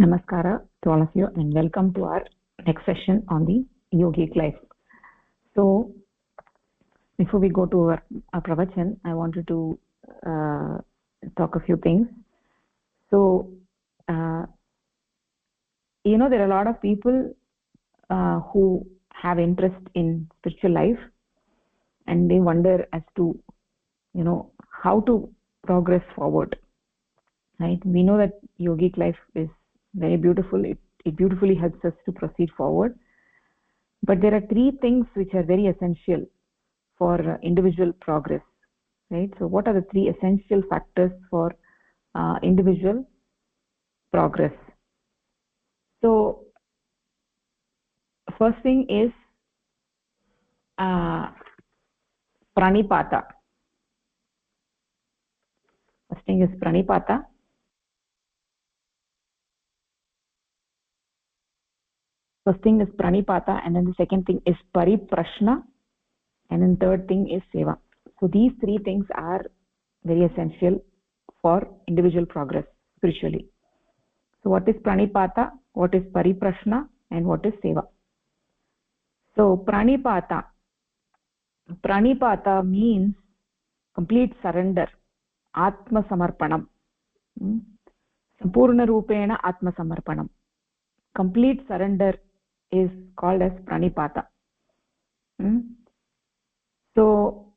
Namaskara to all of you and welcome to our next session on the yogic life. So, before we go to our pravachan, I wanted to talk a few things. So, there are a lot of people who have interest in spiritual life and they wonder as to, how to progress forward. Right? We know that yogic life is very beautiful. It beautifully helps us to proceed forward. But there are three things which are very essential for individual progress, right? So what are the three essential factors for individual progress? So first thing is pranipata. First thing is pranipata. First thing is pranipata, and then the second thing is pariprashna, and then third thing is seva. So these three things are very essential for individual progress spiritually. So what is pranipata, what is pariprashna, and what is seva? So pranipata means complete surrender, atma samarpanam, sampurna rupena atma samarpanam. Complete surrender is called as pranipata. So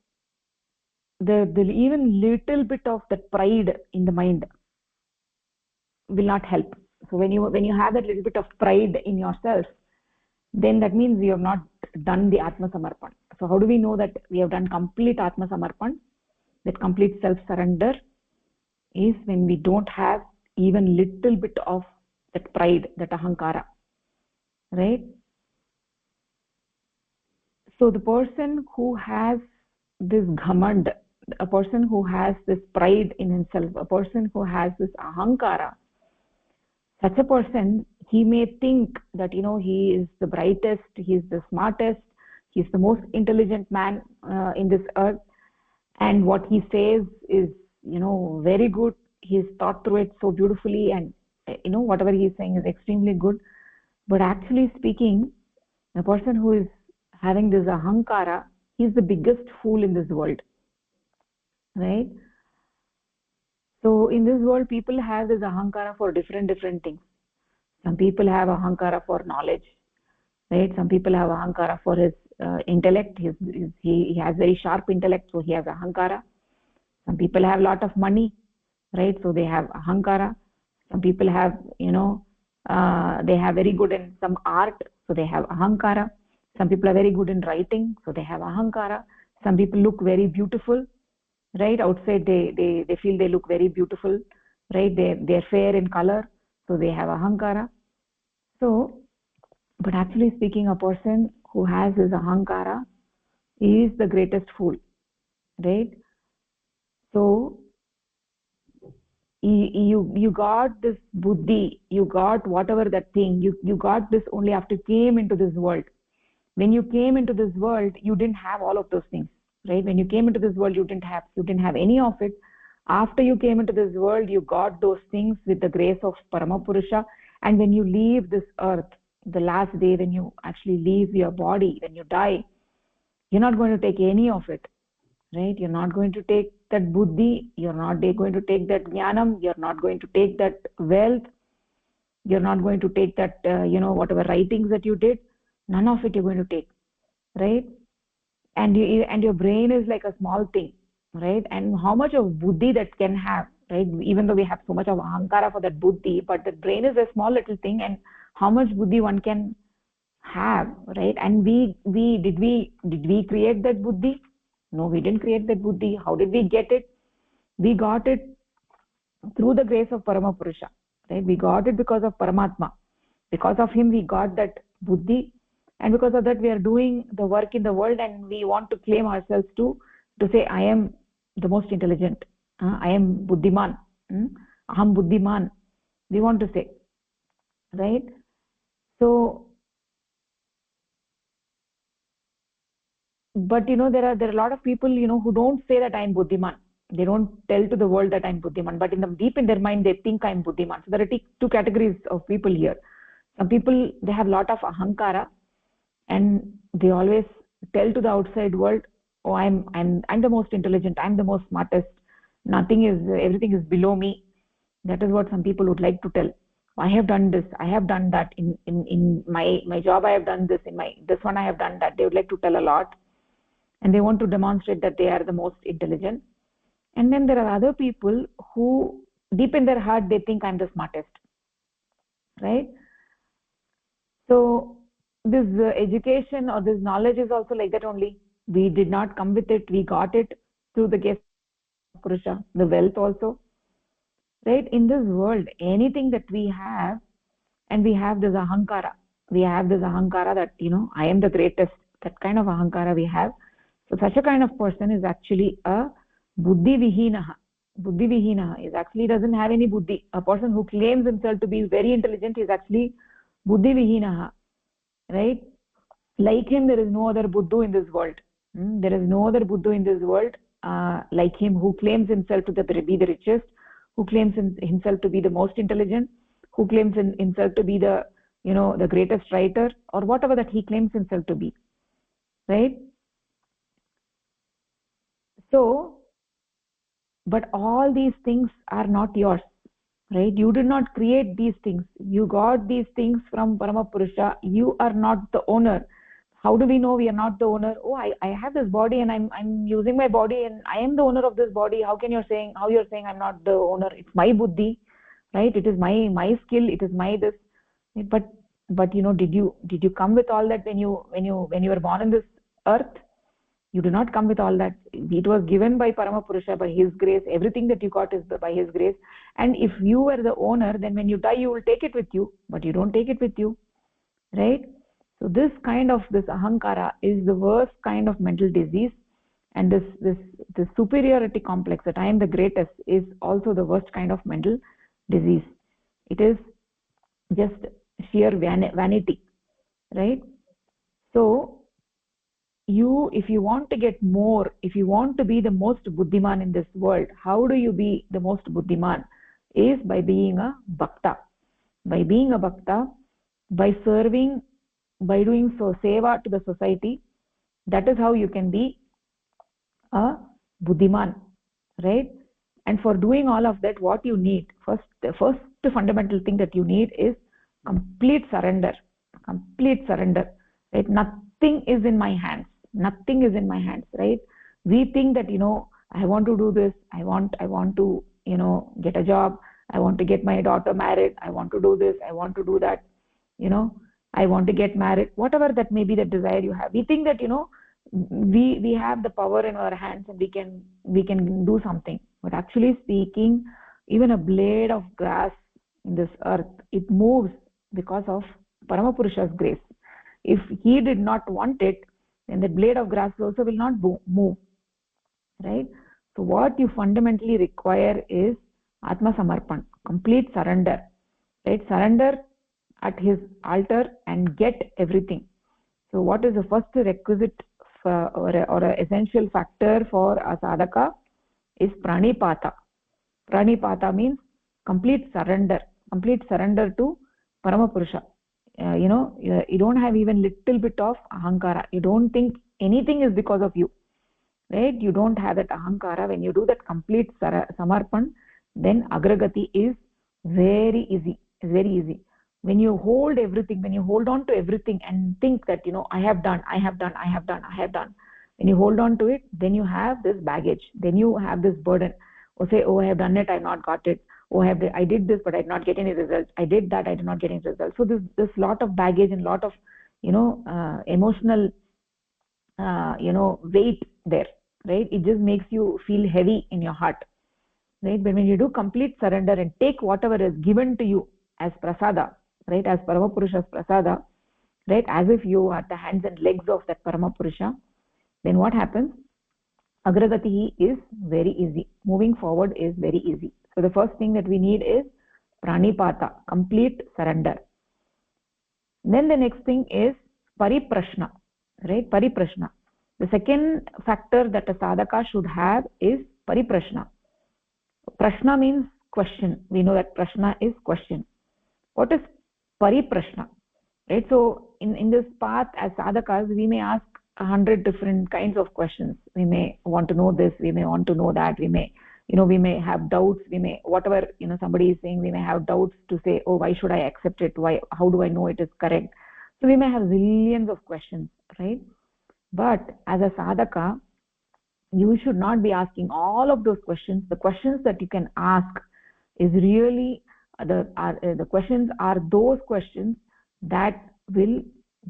the even little bit of that pride in the mind will not help. So when you have that little bit of pride in yourself, then that means you have not done the atma samarpan. So how do we know that we have done complete atma samarpan? That complete self surrender is when we don't have even little bit of that pride, that ahankara, right? So the person who has this ghamand, a person who has this pride in himself, a person who has this ahankara, such a person, he may think that he is the brightest, he is the smartest, he is the most intelligent man in this earth, and what he says is very good. He is thought through it so beautifully, and whatever he is saying is extremely good. But actually speaking, the person who is having this ahankara, he is the biggest fool in this world, right? So in this world, people have this ahankara for different things. Some people have ahankara for knowledge, right? Some people have ahankara for his intellect. He has very sharp intellect, so he has ahankara. Some people have a lot of money, right? So they have ahankara. Some people have they have very good in some art, so they have ahankara. Some people are very good in writing, so they have ahankara. Some people look very beautiful, right? Outside they feel they look very beautiful, right? They're fair in color, so they have ahankara. So but actually speaking, a person who has his ahankara is the greatest fool, right? So you got this buddhi, you got whatever that thing, you got this only after you came into this world. When you came into this world, you didn't have all of those things, right? When you came into this world, you didn't have any of it. After you came into this world, you got those things with the grace of Paramapurusha. And when you leave this earth, the last day when you actually leave your body, when you die, you're not going to take any of it, right? You're not going to take that buddhi, you're not going to take that jnanam, you're not going to take that wealth, you're not going to take that whatever writings that you did, none of it you're going to take, right? And your brain is like a small thing, right? And how much of buddhi that can have, right? Even though we have so much of ahankara for that buddhi, but the brain is a small little thing, and how much buddhi one can have, right? And did we create that buddhi? No, we didn't create that buddhi. How did we get it? We got it through the grace of Paramapurusha, right? We got it because of Paramatma. Because of him we got that buddhi, and because of that we are doing the work in the world, and we want to claim ourselves to say I am the most intelligent, I am buddhiman, aham buddhiman, we want to say, right? So but there are a lot of people who don't say that I am buddhiman. They don't tell to the world that I'm buddhiman, but in the deep in their mind they think I'm buddhiman. So there are two categories of people here. Some people, they have lot of ahankara, and they always tell to the outside world, oh, I'm the most intelligent, I'm the most smartest, everything is below me. That is what some people would like to tell. I have done this, I have done that, in my job I have done this, in my this one I have done that. They would like to tell a lot, and they want to demonstrate that they are the most intelligent. And then there are other people who deep in their heart they think I'm the smartest, right? So this education or this knowledge is also like that only. We did not come with it, we got it through the gift of Purusha. The wealth also, right? In this world, anything that we have, and we have this ahankara, that I am the greatest, that kind of ahankara we have. So such a kind of person is actually a buddhi vihinaha. Buddhi vihinaha is actually doesn't have any buddhi. A person who claims himself to be very intelligent is actually buddhi vihinaha, right? Like him, there is no other buddhu in this world. There is no other buddhu in this world like him, who claims himself to be the richest, who claims himself to be the most intelligent, who claims himself to be the the greatest writer, or whatever that he claims himself to be, right? So, but all these things are not yours, right? You did not create these things, you got these things from Parama Purusha. You are not the owner. How do we know we are not the owner? Oh, I have this body, and I'm using my body, and I am the owner of this body. How you're saying I'm not the owner? It's my buddhi, right? It is my skill, it is my this. But did you come with all that when you were born in this earth? You do not come with all that. It was given by Parama Purusha, by his grace. Everything that you got is by his grace. And if you were the owner, then when you die you will take it with you, but you don't take it with you, right? So this ahankara is the worst kind of mental disease. And this superiority complex, that I am the greatest, is also the worst kind of mental disease. It is just sheer vanity, right? So if you want to get more, if you want to be the most buddhiman in this world, how do you be the most buddhiman? Is by being a bhakta. By being a bhakta, by serving, by doing so seva to the society. That is how you can be a buddhiman, right? And for doing all of that, what you need, the first fundamental thing that you need is complete surrender. Complete surrender, right? Nothing is in my hands. Nothing is in my hands, right? We think that I want to do this, I want to get a job, I want to get my daughter married, I want to do this, I want to do that, I want to get married, whatever that may be, the desire you have. We think that we have the power in our hands, and we can do something. But actually speaking, even a blade of grass in this earth, it moves because of Paramapurusha's grace. If he did not want it, then the blade of grass also will not move, right? So what you fundamentally require is Atma Samarpan, complete surrender, right? Surrender at his altar and get everything. So what is the first requisite or a essential factor for a sadhaka is pranipata. Pranipata means complete surrender to Paramapurusha. You don't have even little bit of ahankara. You don't think anything is because of you, right? You don't have that ahankara. When you do that complete samarpan, then agragati is very easy. It's very easy. When you hold everything, when you hold on to everything and think that I have done, when you hold on to it, then you have this baggage, then you have this burden. Or say, oh, I have done it, I have not got it. Oh, I did this, but I did not get any results. I did that, I did not get any results. So this lot of baggage and lot of emotional weight there, right? It just makes you feel heavy in your heart, right? But when you do complete surrender and take whatever is given to you as prasada, right, as Paramapurusha's prasada, right, as if you are the hands and legs of that Paramapurusha, then what happens? Agragati is very easy. Moving forward is very easy. So the first thing that we need is pranipata, complete surrender. Then the next thing is pariprashna, right? Pariprashna. The second factor that a sadhaka should have is Pariprashna. Prashna means question. We know that prashna is question. What is pariprashna? Right? So in this path, as sadhakas, we may ask 100 different kinds of questions. We may want to know this, we may want to know that, we may, we may have doubts, we may, whatever, somebody is saying, we may have doubts to say, oh, why should I accept it? Why, how do I know it is correct? So we may have zillions of questions, right? But as a sadhaka, you should not be asking all of those questions. The questions that you can ask is really, the questions are those questions that will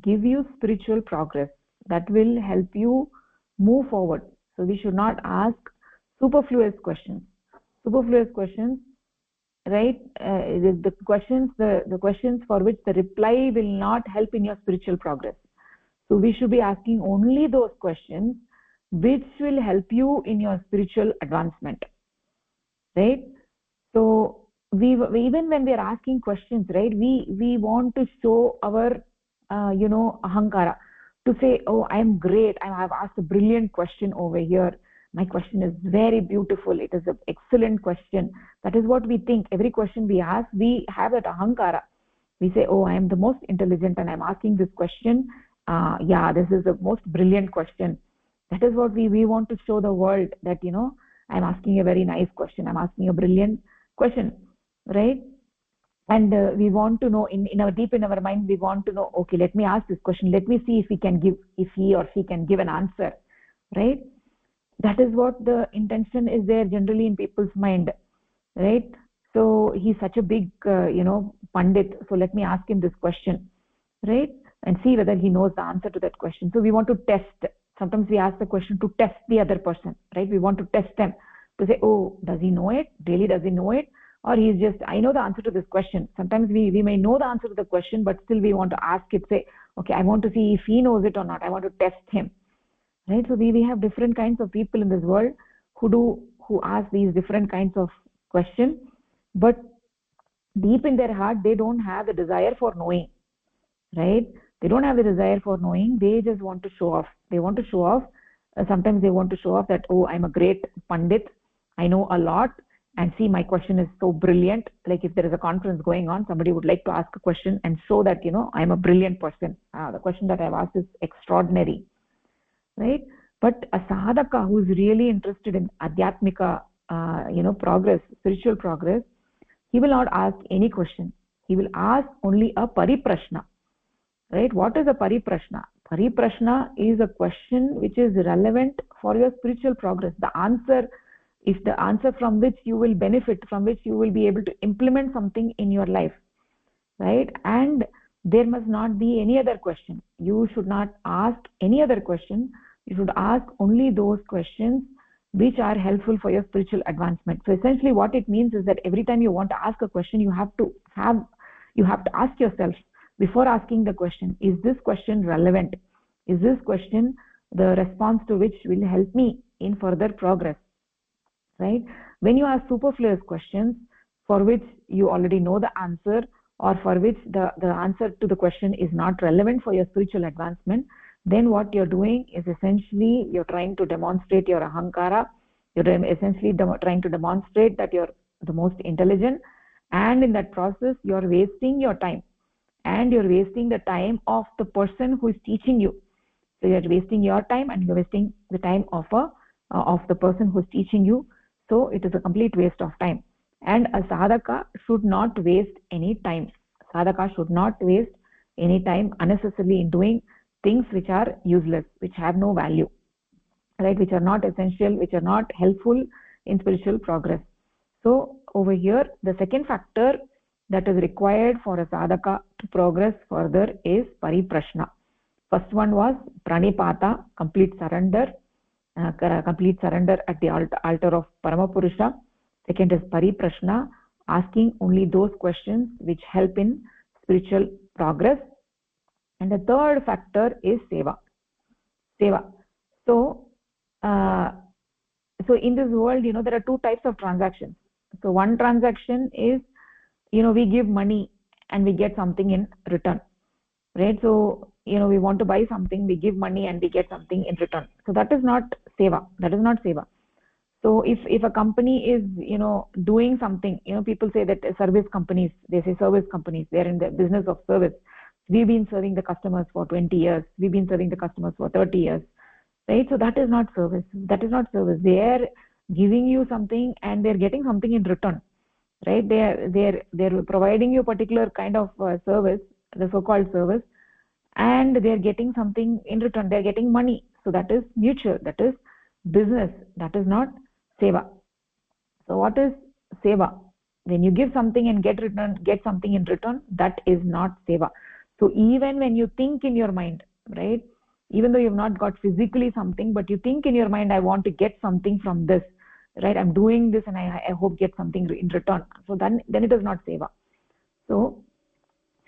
give you spiritual progress, that will help you move forward. So we should not ask superfluous questions. Superfluous questions, right? The questions for which the reply will not help in your spiritual progress. So we should be asking only those questions which will help you in your spiritual advancement, right? So we even when we are asking questions, right, we want to show our ahankara, to say, oh, I am great, I have asked a brilliant question over here, my question is very beautiful, it is an excellent question. That is what we think. Every question we ask, we have that ahankara. We say, oh, I am the most intelligent and I'm asking this question. Yeah, this is the most brilliant question. That is what we want to show the world, that I'm asking a very nice question, I'm asking a brilliant question, right? And we want to know, in our deep in our mind, we want to know, okay, let me ask this question, let me see if he or she can give an answer, right? That is what the intention is there generally in people's mind, right? So he's such a big pandit, so let me ask him this question, right? And see whether he knows the answer to that question. So we want to test. Sometimes we ask the question to test the other person, right? We want to test them to say, oh, does he know it? Really, does he know it? Or he's just, I know the answer to this question. Sometimes we may know the answer to the question, but still we want to ask it, say, okay, I want to see if he knows it or not. I want to test him, right? So we have different kinds of people in this world who ask these different kinds of questions, but deep in their heart, they don't have the desire for knowing, right? They don't have the desire for knowing. They just want to show off. They want to show off. Sometimes they want to show off that, oh, I'm a great pandit, I know a lot, and see, my question is so brilliant. Like if there is a conference going on, somebody would like to ask a question and show that, I'm a brilliant person. The question that I've asked is extraordinary, right? But a sadhaka who is really interested in adhyatmika, progress, spiritual progress, he will not ask any question. He will ask only a pariprashna, right? What is a pariprashna? Pariprashna is a question which is relevant for your spiritual progress. The answer is the answer from which you will benefit, from which you will be able to implement something in your life, right? And there must not be any other question. You should not ask any other question. You should ask only those questions which are helpful for your spiritual advancement. So essentially what it means is that every time you want to ask a question, you have to ask yourself, before asking the question, is this question relevant? Is this question the response to which will help me in further progress, right? When you ask superfluous questions for which you already know the answer, or for which the answer to the question is not relevant for your spiritual advancement, then what you're doing is essentially you're trying to demonstrate your ahankara. You're essentially trying to demonstrate that you're the most intelligent, and in that process you're wasting your time, and you're wasting the time of the person who is teaching you. So you're wasting your time and you're wasting the time of the person who is teaching you. So it is a complete waste of time, and a sadhaka should not waste any time. Sadhaka should not waste any time unnecessarily in doing things which are useless, which have no value, right? Which are not essential, which are not helpful in spiritual progress. So over here, the second factor that is required for a sadhaka to progress further is pariprashna. First one was pranipata, complete surrender at the altar of Paramapurusha. Second is pariprashna, asking only those questions which help in spiritual progress. And the third factor is seva. So in this world, there are two types of transactions. So one transaction is, we give money and we get something in return, right? So we want to buy something, we give money and we get something in return. So that is not seva. So if a company is, doing something, people say that service companies, they say service companies, they're in the business of service. We've been serving the customers for 20 years, we've been serving the customers for 30 years, right? So that is not service. That is not service. They are giving you something and they're getting something in return, right? They're providing you a particular kind of service, the so-called service, and they're getting something in return. They're getting money. So that is mutual. That is business. That is not seva. So what is seva? When you give something and get something in return, that is not seva. So even when you think in your mind, right, even though you've not got physically something, but you think in your mind, I want to get something from this, right? I'm doing this and I hope get something in return. So then it is not seva. So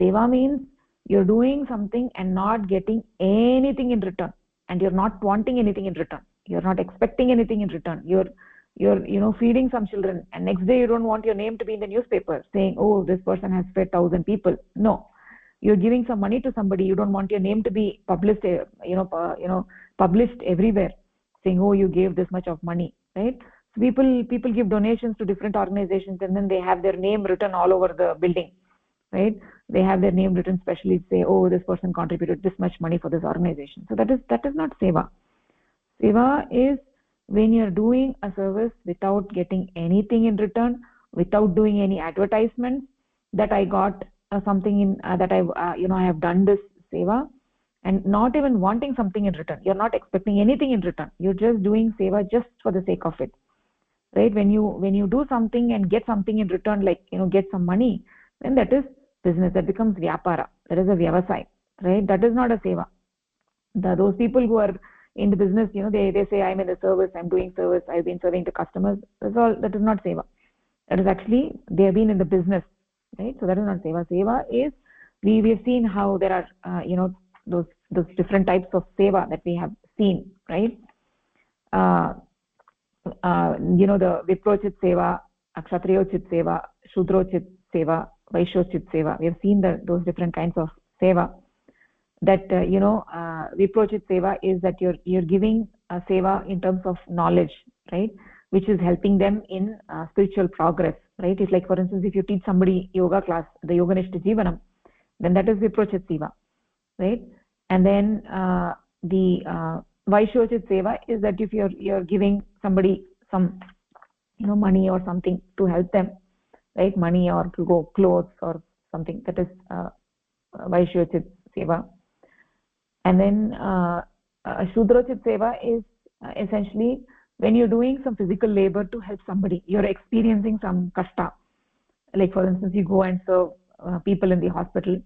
seva means you're doing something and not getting anything in return, and you're not wanting anything in return. You're not expecting anything in return. You're feeding some children, and next day you don't want your name to be in the newspaper saying, oh, this person has fed 1,000 people. No, you're giving some money to somebody. You don't want your name to be published, published everywhere, saying, oh, you gave this much of money, right? So people give donations to different organizations, and then they have their name written all over the building, right? They have their name written specially, say, oh, this person contributed this much money for this organization. So that is not seva. Seva is when you're doing a service without getting anything in return, without doing any advertisements that I got something in that I have done this seva, and not even wanting something in return. You're not expecting anything in return. You're just doing seva just for the sake of it, right? When you do something and get something in return, like get some money, then that is business. That becomes vyapara. That is a vyavasai, right? That is not a seva. Those people who are in the business, they say, I'm in the service, I'm doing service, I've been serving the customers. That's all. That is not seva. That is actually, they have been in the business, right? So that is not seva. Seva is, we have seen how there are those different types of seva that we have seen, right? The viprochit seva, kshatriyochit seva, shudrochit seva, vaishyochit seva. We have seen those different kinds of seva. That viprochit seva is that you're giving a seva in terms of knowledge, right, which is helping them in spiritual progress, right? It's like, for instance, if you teach somebody yoga class, the Yoganishta Jivanam, then that is viprochit seva, right? And then the vaishyochit seva is that if you're giving somebody some money or something to help them, right, money or to go clothes or something, that is vaishyochit seva. And then shudrochit seva is essentially when you're doing some physical labor to help somebody. You're experiencing some kashta, like for instance you go and serve people in the hospital,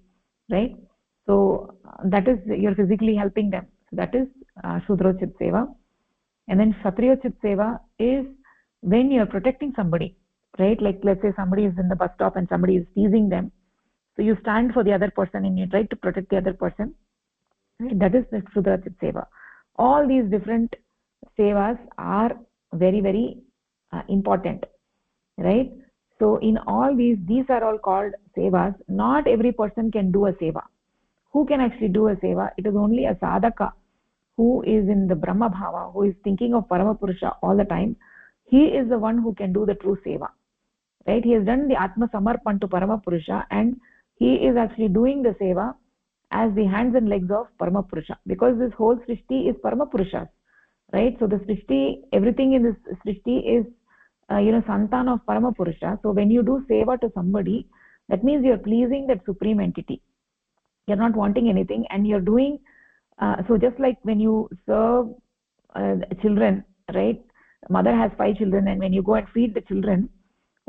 right? So that is, you're physically helping them. So that is shudrochit seva. And then kshatriyochit seva is when you're protecting somebody, right? Like let's say somebody is in the bus stop and somebody is teasing them, so you stand for the other person and you try to protect the other person. That is the shudrochit seva. All these different sevas are very, very important, right? So in all these are all called sevas. Not every person can do a seva. Who can actually do a seva? It is only a sadhaka who is in the Brahma Bhava, who is thinking of Paramapurusha all the time. He is the one who can do the true seva, right? He has done the Atma Samarpan to Paramapurusha, and he is actually doing the seva as the hands and legs of Paramapurusha, because this whole Srishti is Paramapurusha's, right? So the Srishti, everything in this Srishti is Santan of Paramapurusha. So when you do seva to somebody, that means you're pleasing that supreme entity. You're not wanting anything, and you're doing so just like when you serve children, right? Mother has 5 children, and when you go and feed the children,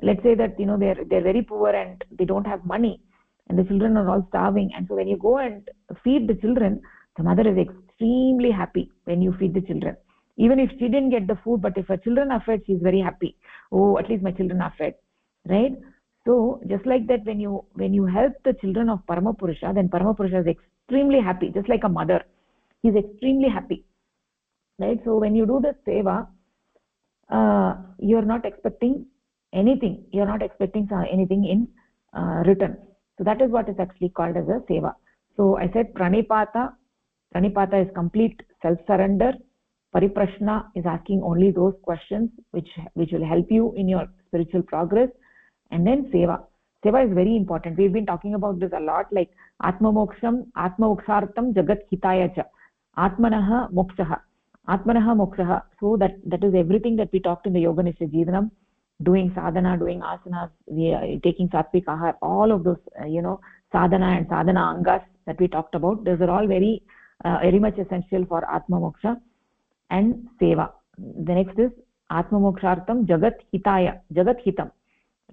let's say that they're very poor and they don't have money, and the children are all starving, and so when you go and feed the children, the mother is extremely happy when you feed the children. Even if she didn't get the food, but if her children are fed, she's very happy. Oh, at least my children are fed, right? So just like that, when you help the children of Paramapurusha, then Paramapurusha is extremely happy, just like a mother. He's extremely happy, right? So when you do the seva, you're not expecting anything. You're not expecting anything in return. So that is what is actually called as a seva. So I said pranipata. Pranipata is complete self-surrender, Pariprashna is asking only those questions which will help you in your spiritual progress. And then seva. Seva is very important. We've been talking about this a lot, like atma moksham, atma mokshartam, jagat hitaya cha. Atmanaha mokshaha. Atmanaha mokshaha. So that is everything that we talked in the Yoga Nishcha Jivanam, doing sadhana, doing asanas, taking sattvic ahar, all of those, sadhana and sadhana angas that we talked about. Those are all very much essential for atma moksha. And seva. The next is atma mokshartam jagat hitaya, jagat hitam,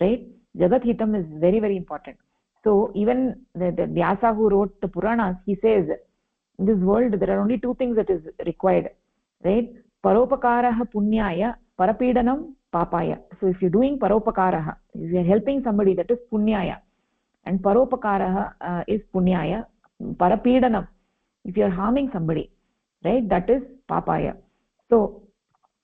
right? Jagat hitam is very, very important. So even the Vyasa who wrote the Puranas, he says in this world there are only two things that is required, right? Paropakaraha punyaya, parapidanam papaya. So if you're doing paropakaraha, if you're helping somebody, that is punyaya, and paropakaraha is punyaya. Parapidanam, if you're harming somebody, right, that is papaya. So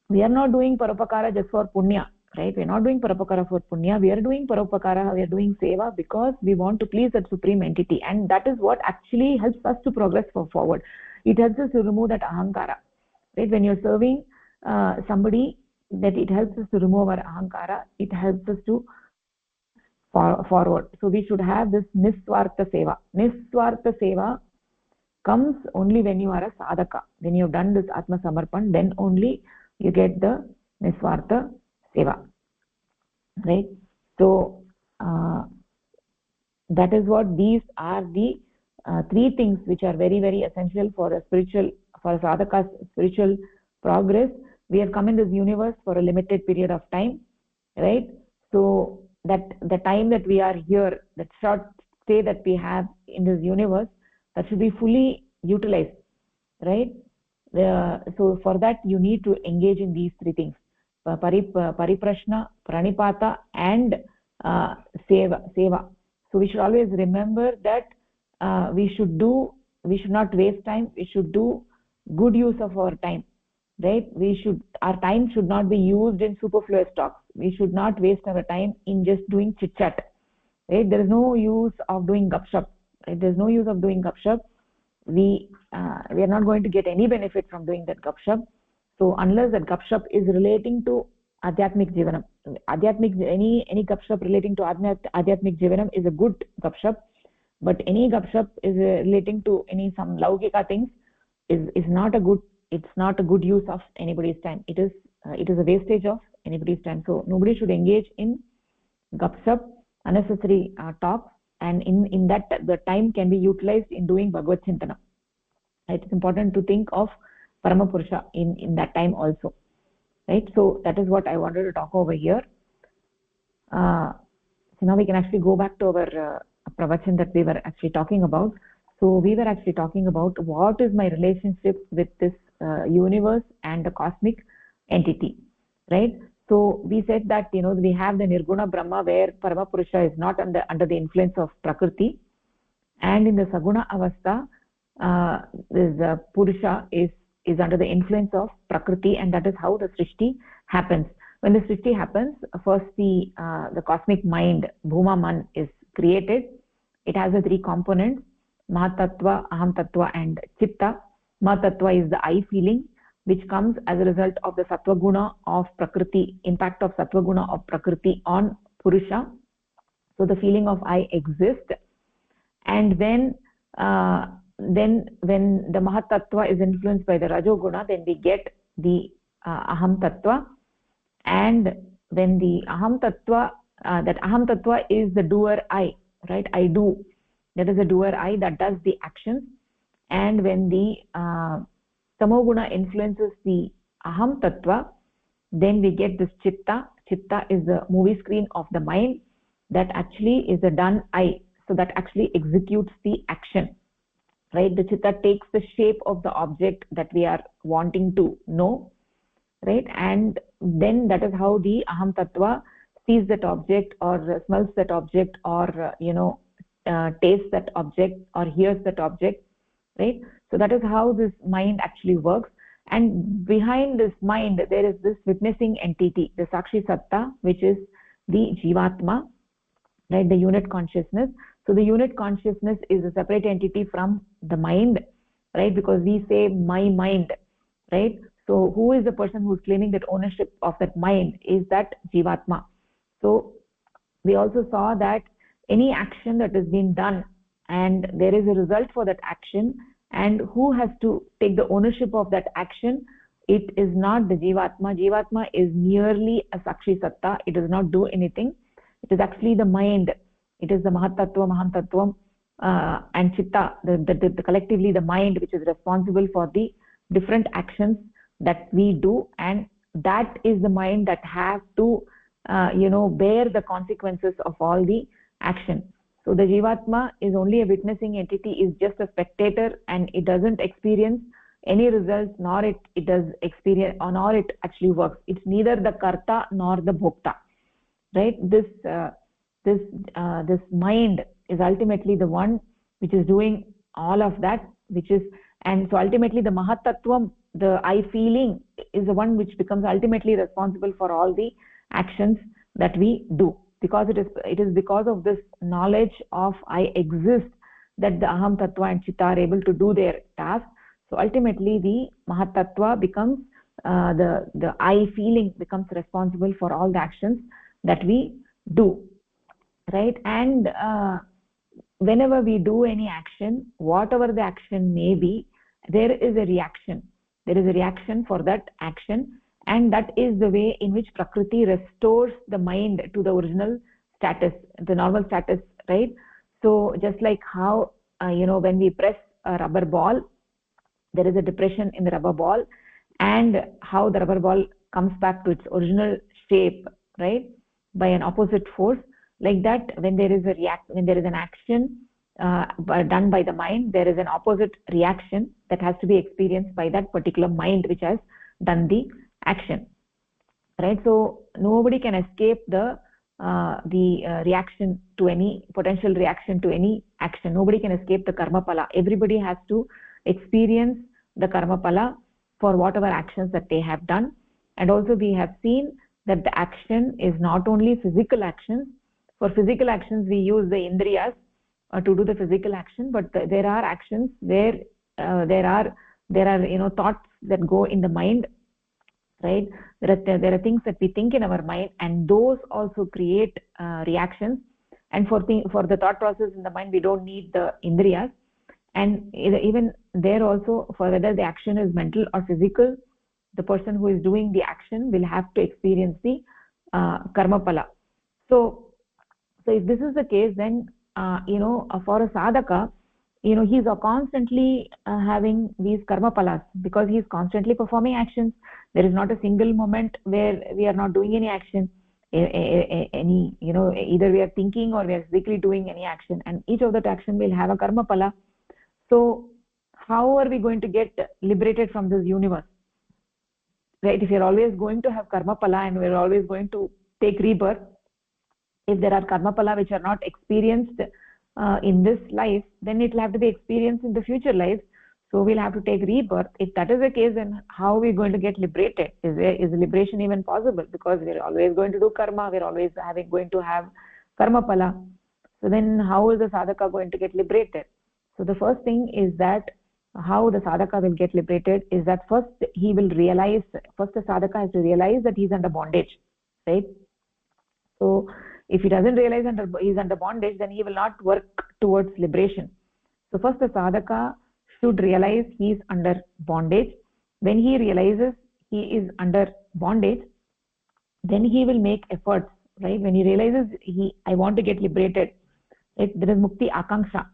we are not doing paropakara just for punya, right? We are not doing paropakara for punya. We are doing paropakara, we are doing seva because we want to please that supreme entity, and that is what actually helps us to progress forward. It helps us to remove that ahankara, right? When you're serving somebody, that it helps us to remove our ahankara. It helps us to forward. So we should have this niswartha seva. Niswartha seva comes only when you are a sadhaka. When you have done this atma samarpan, then only you get the niswartha seva, right? So that is what these are the three things which are very, very essential for a sadhaka's spiritual progress. We have come in this universe for a limited period of time, right? So that the time that we are here, that short stay that we have in this universe, that should be fully utilized, right? So for that you need to engage in these three things: pariprashna, pranipata, and seva. So we should always remember that we should not waste time. We should do good use of our time, right? Our time should not be used in superfluous talks. We should not waste our time in just doing chit chat, right? There is no use of doing gupshup, right? There is no use of doing gupshup. We are not going to get any benefit from doing that gupshup. So unless that gupshup is relating to adhyatmic jivanam, any gupshup relating to adhyatmic jivanam is a good gupshup, but any gupshup is relating to some laukika things is not a good. It's not a good use of anybody's time. It is a wastage of anybody's time. So nobody should engage in gupshup, unnecessary talks, and in that the time can be utilized in doing Bhagavad Chintana. It is important to think of Paramapurusha in that time also, right? So that is what I wanted to talk over here. So now we can actually go back to our pravachan that we were actually talking about. So we were actually talking about what is my relationship with this universe and the cosmic entity, right? So we said that we have the Nirguna Brahma where Paramapurusha is not under the influence of Prakriti, and in the Saguna Avastha this Purusha is under the influence of Prakriti, and that is how the Srishti happens. When the Srishti happens, first the cosmic mind, Bhuma Man, is created. It has the three components: Mahatattva, Aham Tattva, and Chitta. Mahatattva is the I feeling, which comes as a result of the Sattva Guna of Prakriti, impact of Sattva Guna of Prakriti on Purusha. So the feeling of I exists, and when the Mahatattva is influenced by the Rajoguna, then we get the Aham Tattva. And when the Aham Tattva, that Aham Tattva is the doer I, right? I do. That is the doer I that does the actions. And when the Tamoguna influences the Aham Tattva, then we get this Chitta. Chitta is the movie screen of the mind that actually is the done I. So that actually executes the action, right? The Chitta takes the shape of the object that we are wanting to know, right? And then that is how the Aham Tattva sees that object, or smells that object, or tastes that object, or hears that object, right? So that is how this mind actually works. And behind this mind there is this witnessing entity, the Sakshi Satta, which is the Jivatma, right? The unit consciousness. So the unit consciousness is a separate entity from the mind, right? Because we say my mind, right? So who is the person who is claiming that ownership of that mind? Is that Jivatma. So we also saw that any action that is being done and there is a result for that action, and who has to take the ownership of that action, it is not the Jivatma. Jivatma is merely a Sakshi Satta. It does not do anything. It is actually the mind. It is the Mahatattva, Mahantattvam, and Chitta, the collectively the mind, which is responsible for the different actions that we do, and that is the mind that has to bear the consequences of all the action. So the Jivatma is only a witnessing entity, is just a spectator, and it doesn't experience any results, nor it does experience, or nor it actually works. It's neither the Karta nor the Bhokta, right? This mind is ultimately the one which is doing all of that, and so ultimately the Mahatattvam, the I feeling, is the one which becomes ultimately responsible for all the actions that we do, because it is because of this knowledge of I exist that the Aham Tattva and Chitta are able to do their task. So ultimately the Mahatattva becomes the I feeling becomes responsible for all the actions that we do, right? And whenever we do any action, whatever the action may be, there is a reaction. There is a reaction for that action, and that is the way in which Prakriti restores the mind to the original status, the normal status, right? So just like how when we press a rubber ball, there is a depression in the rubber ball, and how the rubber ball comes back to its original shape, right, by an opposite force. Like that, when there is an action done by the mind, there is an opposite reaction that has to be experienced by that particular mind which has done the action, right? So nobody can escape the reaction to any potential reaction to any action. Nobody can escape the karma pala. Everybody has to experience the karma pala for whatever actions that they have done. And also we have seen that the action is not only physical actions. For physical actions we use the indriyas to do the physical action, but there are actions where there are thoughts that go in the mind, right? There are things that we think in our mind, and those also create reactions. And for the thought process in the mind, we don't need the indriyas. And even there also, for whether the action is mental or physical, the person who is doing the action will have to experience the karma pala. So if this is the case, then for a sadhaka, he's constantly having these karma palas, because he's constantly performing actions. There is not a single moment where we are not doing any action. Either we are thinking or we are physically doing any action, and each of that action will have a karma pala. So how are we going to get liberated from this universe, right? If you're always going to have karma pala and we're always going to take rebirth, if there are karma pala which are not experienced in this life, then it will have to be experienced in the future life. So we'll have to take rebirth. If that is the case, then how are we going to get liberated? Is liberation even possible? Because we're always going to do karma, we're always going to have karma pala. So then how is the sadhaka going to get liberated? So the first thing is that how the sadhaka will get liberated is that first the sadhaka has to realize that he's under bondage, right? So if he doesn't realize he's under bondage, then he will not work towards liberation. So first the sadhaka should realize he is under bondage. When he realizes he is under bondage, then he will make efforts, right? When he realizes I want to get liberated, right? There is mukti akanksha,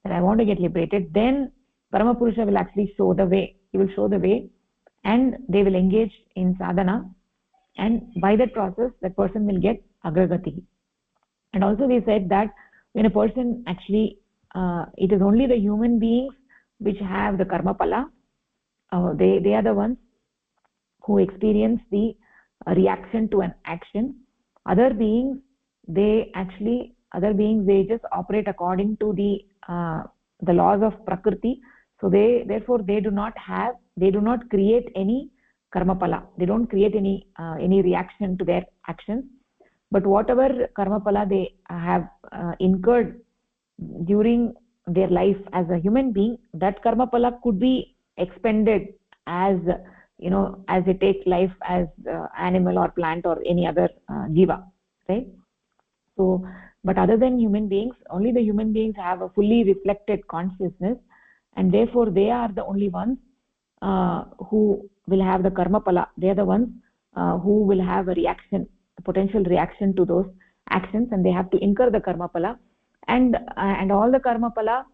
that I want to get liberated, then Paramapurusha will actually show the way. He will show the way, and they will engage in sadhana, and by that process that person will get agragati. And also we said that when a person actually it is only the human beings which have the karma pala. They are the ones who experience the reaction to an action. Other beings they just operate according to the laws of prakriti. So they do not create any karma pala. They don't create any reaction to their actions. But whatever karma pala they have incurred during their life as a human being, that karma pala could be expended as as they take life as animal or plant or any other jiva, right? So, but other than human beings, only the human beings have a fully reflected consciousness, and therefore they are the only ones who will have the karma pala. They are the ones who will have a reaction, a potential reaction to those actions, and they have to incur the karma pala. And all the karma pala,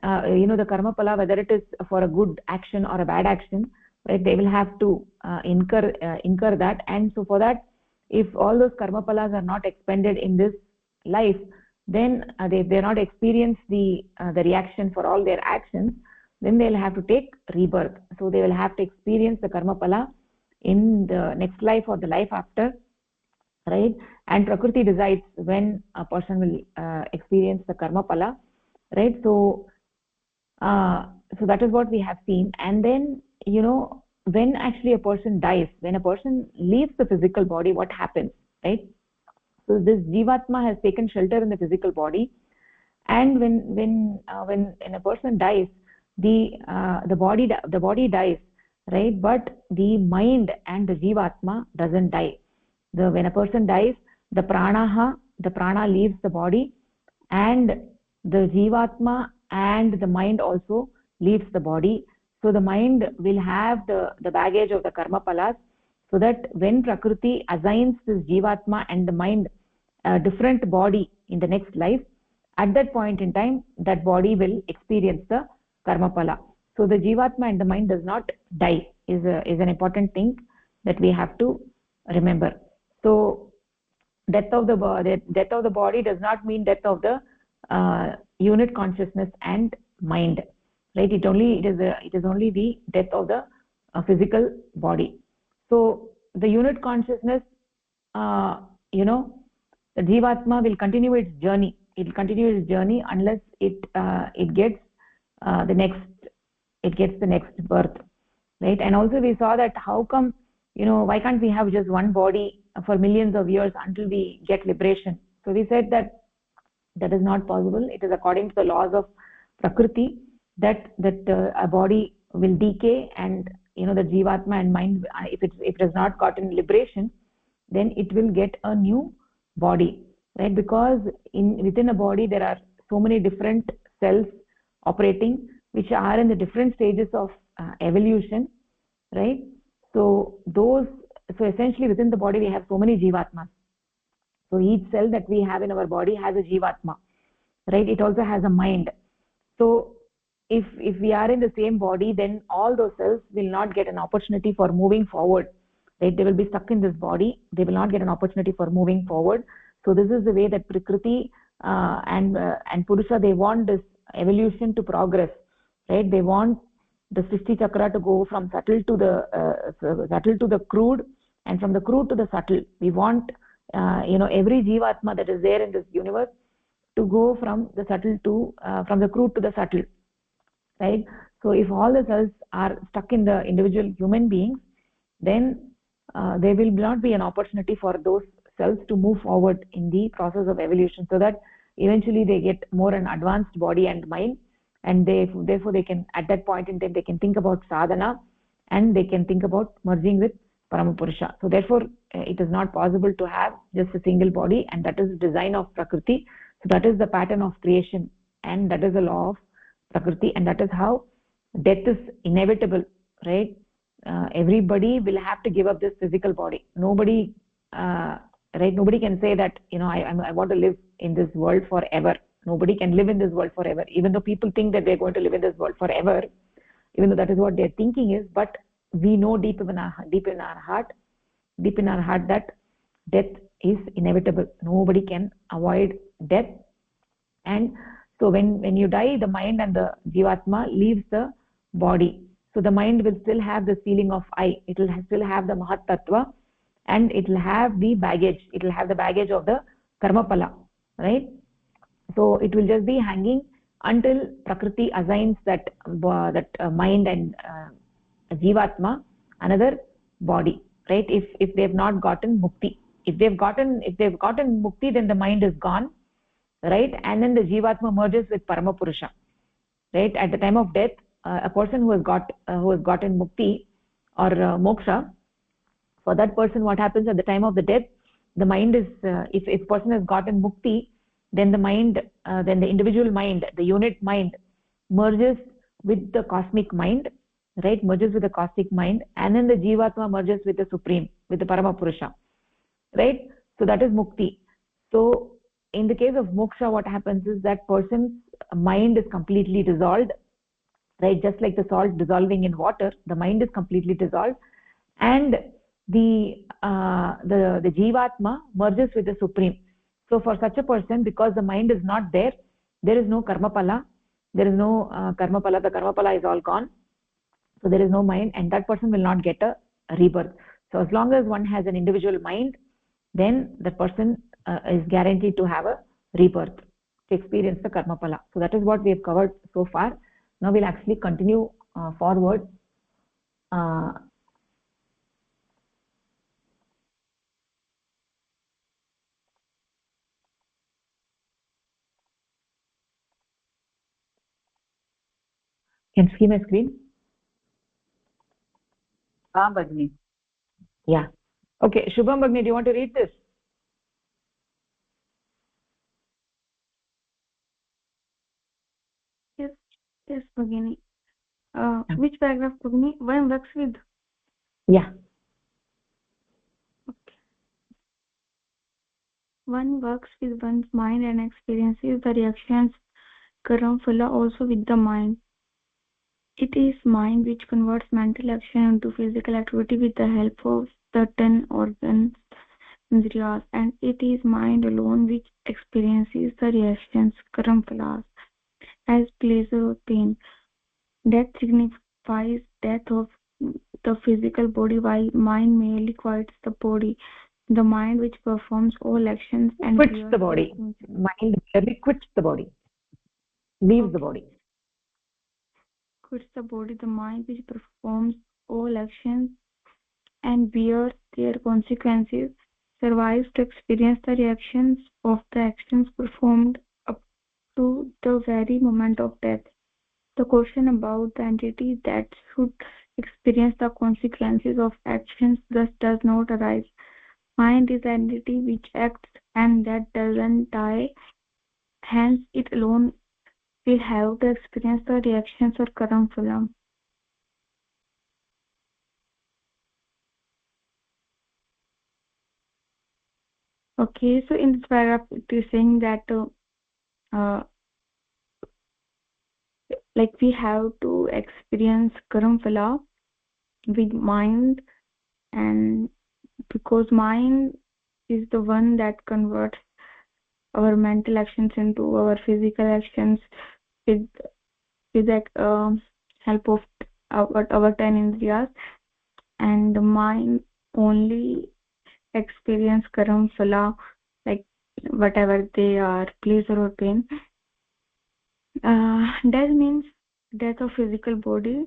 the karma pala, whether it is for a good action or a bad action, right? They will have to incur that. And so for that, if all those karma palas are not expended in this life, then they're not experience the reaction for all their actions, then they'll have to take rebirth. So they will have to experience the karma pala in the next life or the life after, right? And Prakriti decides when a person will experience the karma pala, right? So that is what we have seen. And then when actually a person dies, when a person leaves the physical body, what happens, right? So this jivatma has taken shelter in the physical body, and when a person dies, the body dies, right? But the mind and the jivatma doesn't die. When a person dies, the prana leaves the body, and the jivatma and the mind also leaves the body. So the mind will have the baggage of the karma palas, so that when Prakriti assigns this jivatma and the mind a different body in the next life, at that point in time, that body will experience the karma pala. So the jivatma and the mind does not die is an important thing that we have to remember. So death of the body does not mean death of the unit consciousness and mind, right? It is only the death of the physical body. So the unit consciousness, the jivatma will continue its journey. It will continue its journey unless it gets the next birth, right? And also we saw that how come, why can't we have just one body for millions of years until we get liberation? So we said that is not possible. It is according to the laws of Prakriti that a body will decay, and the jivatma and mind, if it has not gotten liberation, then it will get a new body, right? Because within a body there are so many different cells operating, which are in the different stages of evolution, right? So essentially within the body we have so many jivatmas. So each cell that we have in our body has a jivatma, right? It also has a mind. So if we are in the same body, then all those cells will not get an opportunity for moving forward, right? They will be stuck in this body. They will not get an opportunity for moving forward. So this is the way that Prakriti and Purusha, they want this evolution to progress, right? They want the Srishti Chakra to go from subtle to the crude, and from the crude to the subtle. We want every jivatma that is there in this universe to go from the subtle to from the crude to the subtle, right? So if all the cells are stuck in the individual human beings, then there will not be an opportunity for those cells to move forward in the process of evolution, so that eventually they get more an advanced body and mind, and therefore they can, at that point in time, they can think about sadhana, and they can think about merging with Paramapurusha. So therefore it is not possible to have just a single body, and that is the design of Prakriti. So that is the pattern of creation, and that is the law of Prakriti, and that is how death is inevitable, right? Everybody will have to give up this physical body. Nobody can say that I want to live in this world forever. Nobody can live in this world forever, even though people think that they're going to live in this world forever, even though that is what their thinking is. But we know deep in our heart that death is inevitable. Nobody can avoid death. And so when you die, the mind and the jivatma leaves the body. So the mind will still have the feeling of I. It will still have the Mahat Tattva, and it will have the baggage. It will have the baggage of the karma pala, right? So it will just be hanging until Prakriti assigns that mind and jivatma another body, right? If they have not gotten mukti, if they've gotten mukti, then the mind is gone, right? And then the jivatma merges with Paramapurusha, right? At the time of death, a person who has gotten mukti or moksha, for that person what happens at the time of the death, the mind is if person has gotten mukti, then the mind then the individual mind, the unit mind, merges with the cosmic mind, right, merges with the cosmic mind, and then the jivatma merges with the supreme, with the parama purusha, right. So that is mukti. So in the case of moksha, what happens is that person's mind is completely dissolved, right, just like the salt dissolving in water, the mind is completely dissolved, and the jivatma merges with the supreme. So for such a person, because the mind is not there, there is no karmapala, there is no karmapala, the karmapala is all gone, so there is no mind, and that person will not get a rebirth. So as long as one has an individual mind, then the person is guaranteed to have a rebirth, to experience the karmapala. So that is what we have covered so far. Now we'll actually continue forward. Can you see my screen? Bhagini. Yeah. Okay, Shubham Bhagini, do you want to read this? Yes, yes, Bhagini. Which paragraph, Bhagini? One works with. Yeah. Okay. One works with one's mind and experiences the reactions karma phala also with the mind. It is mind which converts mental action into physical activity with the help of the 10 organs, indriyas, and it is mind alone which experiences the reactions karma phalas as pleasure or pain. Death signifies death of the physical body, while mind merely quiets the body. The mind which performs all actions and quits the body. Mind merely quits the body, leaves the body. Quits the body. The mind which performs all actions and bears their consequences survives to experience the reactions of the actions performed up to the very moment of death. The question about the entity that should experience the consequences of actions thus does not arise. Mind is the entity which acts and that doesn't die, hence it alone will have to experience the reactions or karma phala. Okay, so in this paragraph it is saying that uh, like we have to experience karma phala with mind, and because mind is the one that converts our mental actions into our physical actions with the help of our 10 indriyas, and the mind only experience karma phala, like whatever they are, pleasure or pain. Death means death of physical body,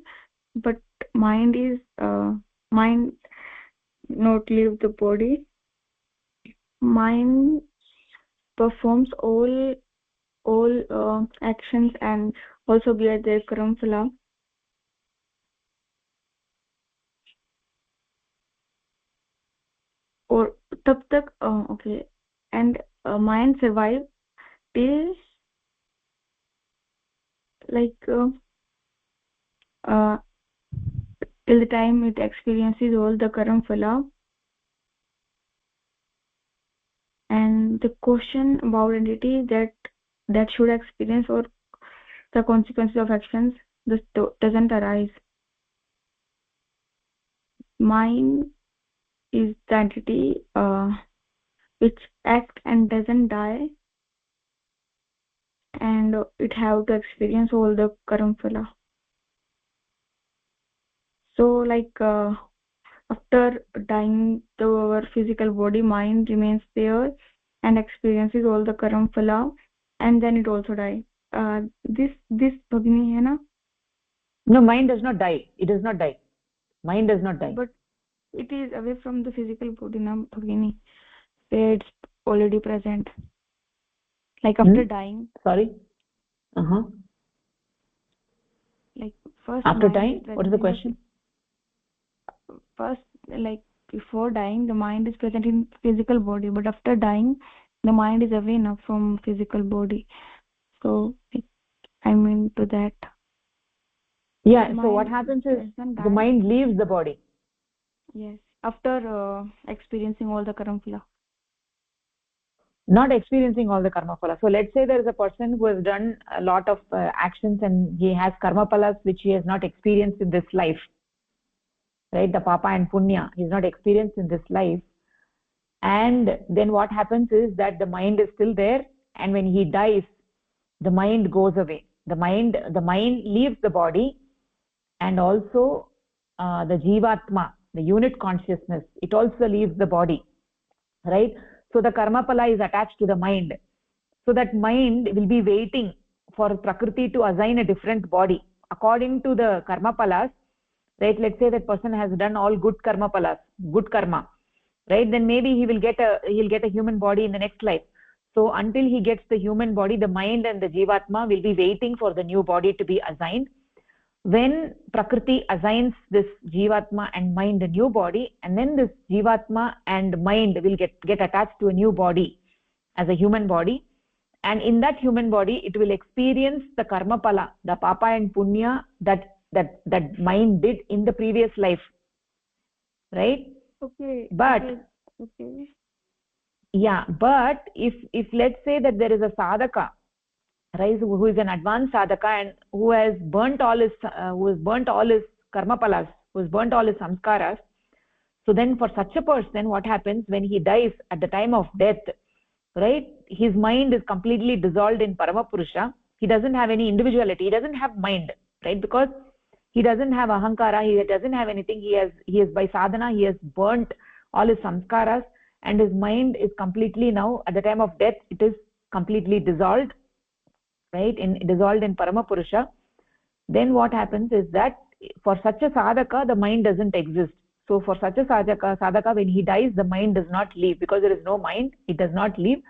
but mind is mind not leave the body. Mind performs all actions and also bear their karma phala. और तब तक okay, and mind survive till like uh, till the time it experiences all the karma phala. And the question about entity that should experience or the consequences of actions this doesn't arise. Mind is the entity which acts and doesn't die, and it have to experience all the karma phala. So like after dying, our physical body, mind remains there and experiences all the karma phala, and then it also die. This Bhagini hai na? No, mind does not die. It does not die. Mind does not die. But it is away from the physical body, na Bhagini, where it's already present. Like after dying. Sorry. Like first after mind dying, what is the question? first, like before dying, the mind is present in physical body, but after dying, the mind is away now from physical body. So I mean to that. Yeah, The so what mind happens is doesn't the die. mind leaves the body. Yes, after experiencing all the karma phala. Not experiencing all the karma phala. So let's say there is a person who has done a lot of actions and he has karma phalas which he has not experienced in this life, right? The papa and punya he's not experienced in this life, and then what happens is that the mind is still there, and when he dies the mind goes away. The mind leaves the body, and also the jivatma, the unit consciousness, it also leaves the body, right? So the karma phala is attached to the mind, so that mind will be waiting for prakriti to assign a different body according to the karma phalas, right? Let's say that person has done all good karma phalas, good karma, right? Then maybe he'll get a human body in the next life. So until he gets the human body, the mind and the jivatma will be waiting for the new body to be assigned. When prakriti assigns this jivatma and mind a new body, and then this jivatma and mind will get attached to a new body as a human body, and in that human body it will experience the karma phala, the papa and punya that mind did in the previous life, right? Okay. But Okay. yeah, but if let's say that there is a sadhaka, right, who is an advanced sadhaka and who has burnt all his karma palas, who has burnt all his samskaras, so then for such a person what happens when he dies at the time of death, right? His mind is completely dissolved in Paramapurusha. He doesn't have any individuality, he doesn't have mind, right? Because he doesn't have ahankara, he doesn't have anything. He has by sadhana he has burnt all his samskaras, and his mind is completely, now at the time of death it is completely dissolved, right? Dissolved in Paramapurusha. Then what happens is that for such a sadhaka the mind doesn't exist. So for such a sadhaka, when he dies the mind does not leave, because there is no mind, it does not leave.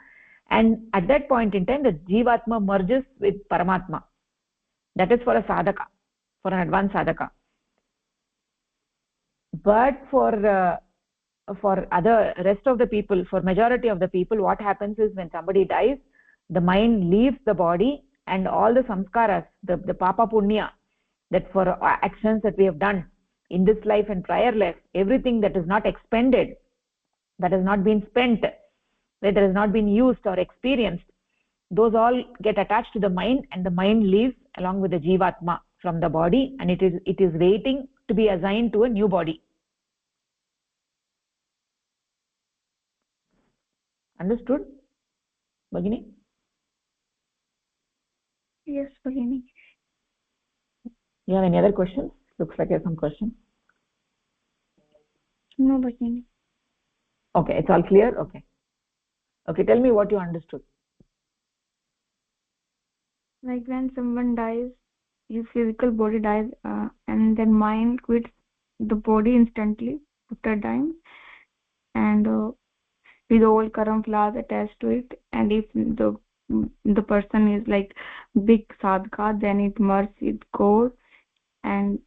And at that point in time the jivatma merges with Paramatma. That is for a sadhaka, for an advanced sadhaka. But for other rest of the people, for majority of the people, what happens is when somebody dies the mind leaves the body, and all the samskaras, the papa punya, that for actions that we have done in this life and prior life, everything that is not expended, that has not been spent, that has not been used or experienced, those all get attached to the mind, and the mind leaves along with the jivatma from the body, and it is waiting to be assigned to a new body. Understood, Bhagini? Yes, Bhagini. You have any other questions? Looks like you have some questions. No, Bhagini. Okay, it's all clear. Okay, tell me what you understood. Like when someone dies, his physical body dies, and then mind quits the body instantly after dying, and with all karma phalas attached to it. And if the person is like big sadhaka, then it merges with God, and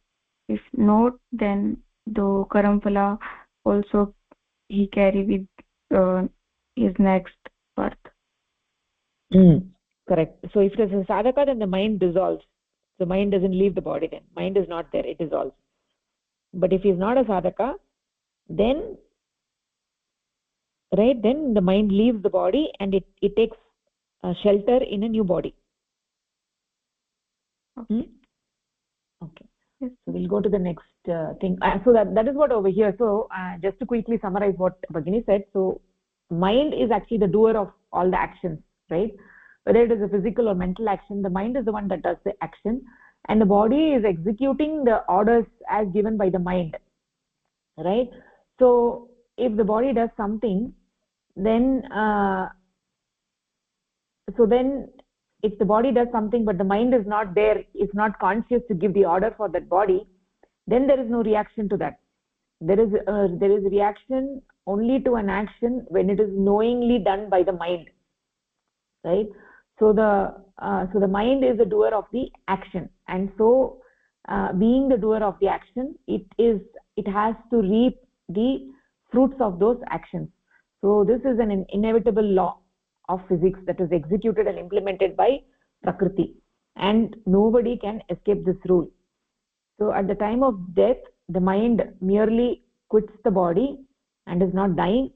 if not, then the karma phala also he carry with his next birth. Correct. So if it is a sadhaka, then the mind dissolves. The mind doesn't leave the body, then mind is not there, it dissolves. But if he is not a sadhaka, then right, then the mind leaves the body and it takes shelter in a new body. Okay. Yes. So we'll go to the next thing. So that is what over here. So just to quickly summarize what Bhagini said. So mind is actually the doer of all the actions, right? Whether it is a physical or mental action, the mind is the one that does the action, and the body is executing the orders as given by the mind, right? So if the body does something, then if the body does something but the mind is not there, is not conscious to give the order for that body, then there is no reaction to that. There is reaction only to an action when it is knowingly done by the mind, right? So the mind is the doer of the action, and so being the doer of the action, it is it has to reap the fruits of those actions. So this is an inevitable law of physics that is executed and implemented by Prakriti, and nobody can escape this rule. So at the time of death, the mind merely quits the body and is not dying,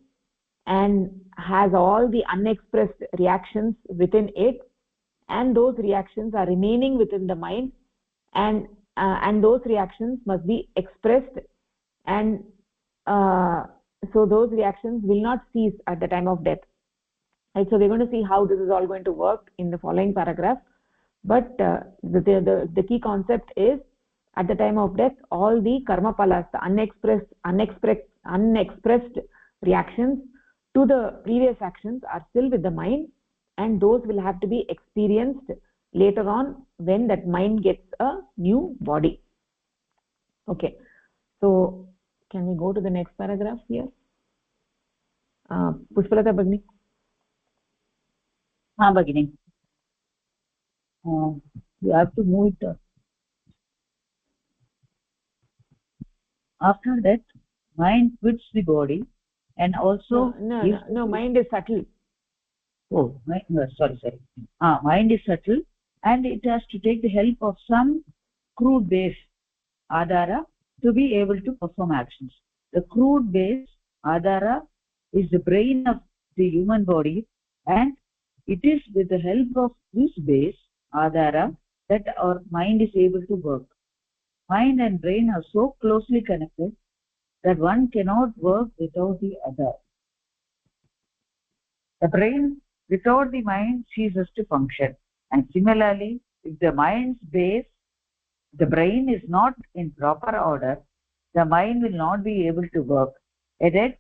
and has all the unexpressed reactions within it, and those reactions are remaining within the mind, and those reactions must be expressed, and so those reactions will not cease at the time of death. Right, so we're going to see how this is all going to work in the following paragraph, but the key concept is, at the time of death, all the karma palas, the unexpressed reactions to the previous actions are still with the mind, and those will have to be experienced later on when that mind gets a new body. Okay, so can we go to the next paragraph here? Pushpalata Bhagini. हाँ भगिनी, you have to move it. After that, mind quits the body, and also no, mind is subtle. Oh, sorry. Mind is subtle, and it has to take the help of some crude base, adhara, to be able to perform actions. The crude base, adhara, is the brain of the human body, and it is with the help of this base, adhara, that our mind is able to work. Mind and brain are so closely connected that one cannot work without the other. The brain without the mind ceases to function, and similarly, if the mind's base, the brain, is not in proper order, the mind will not be able to work. A dead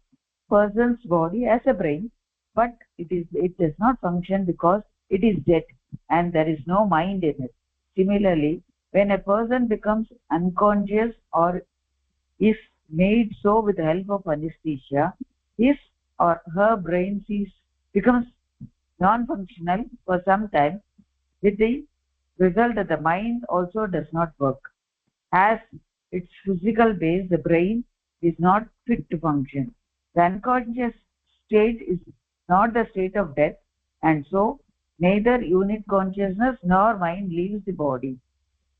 person's body has a brain, but it does not function because it is dead and there is no mind in it. Similarly, when a person becomes unconscious or is made so with the help of anesthesia, his or her brain becomes non-functional for some time, with the result that the mind also does not work. As its physical base, the brain is not fit to function. The unconscious state is not the state of death, and so neither unit consciousness nor mind leaves the body.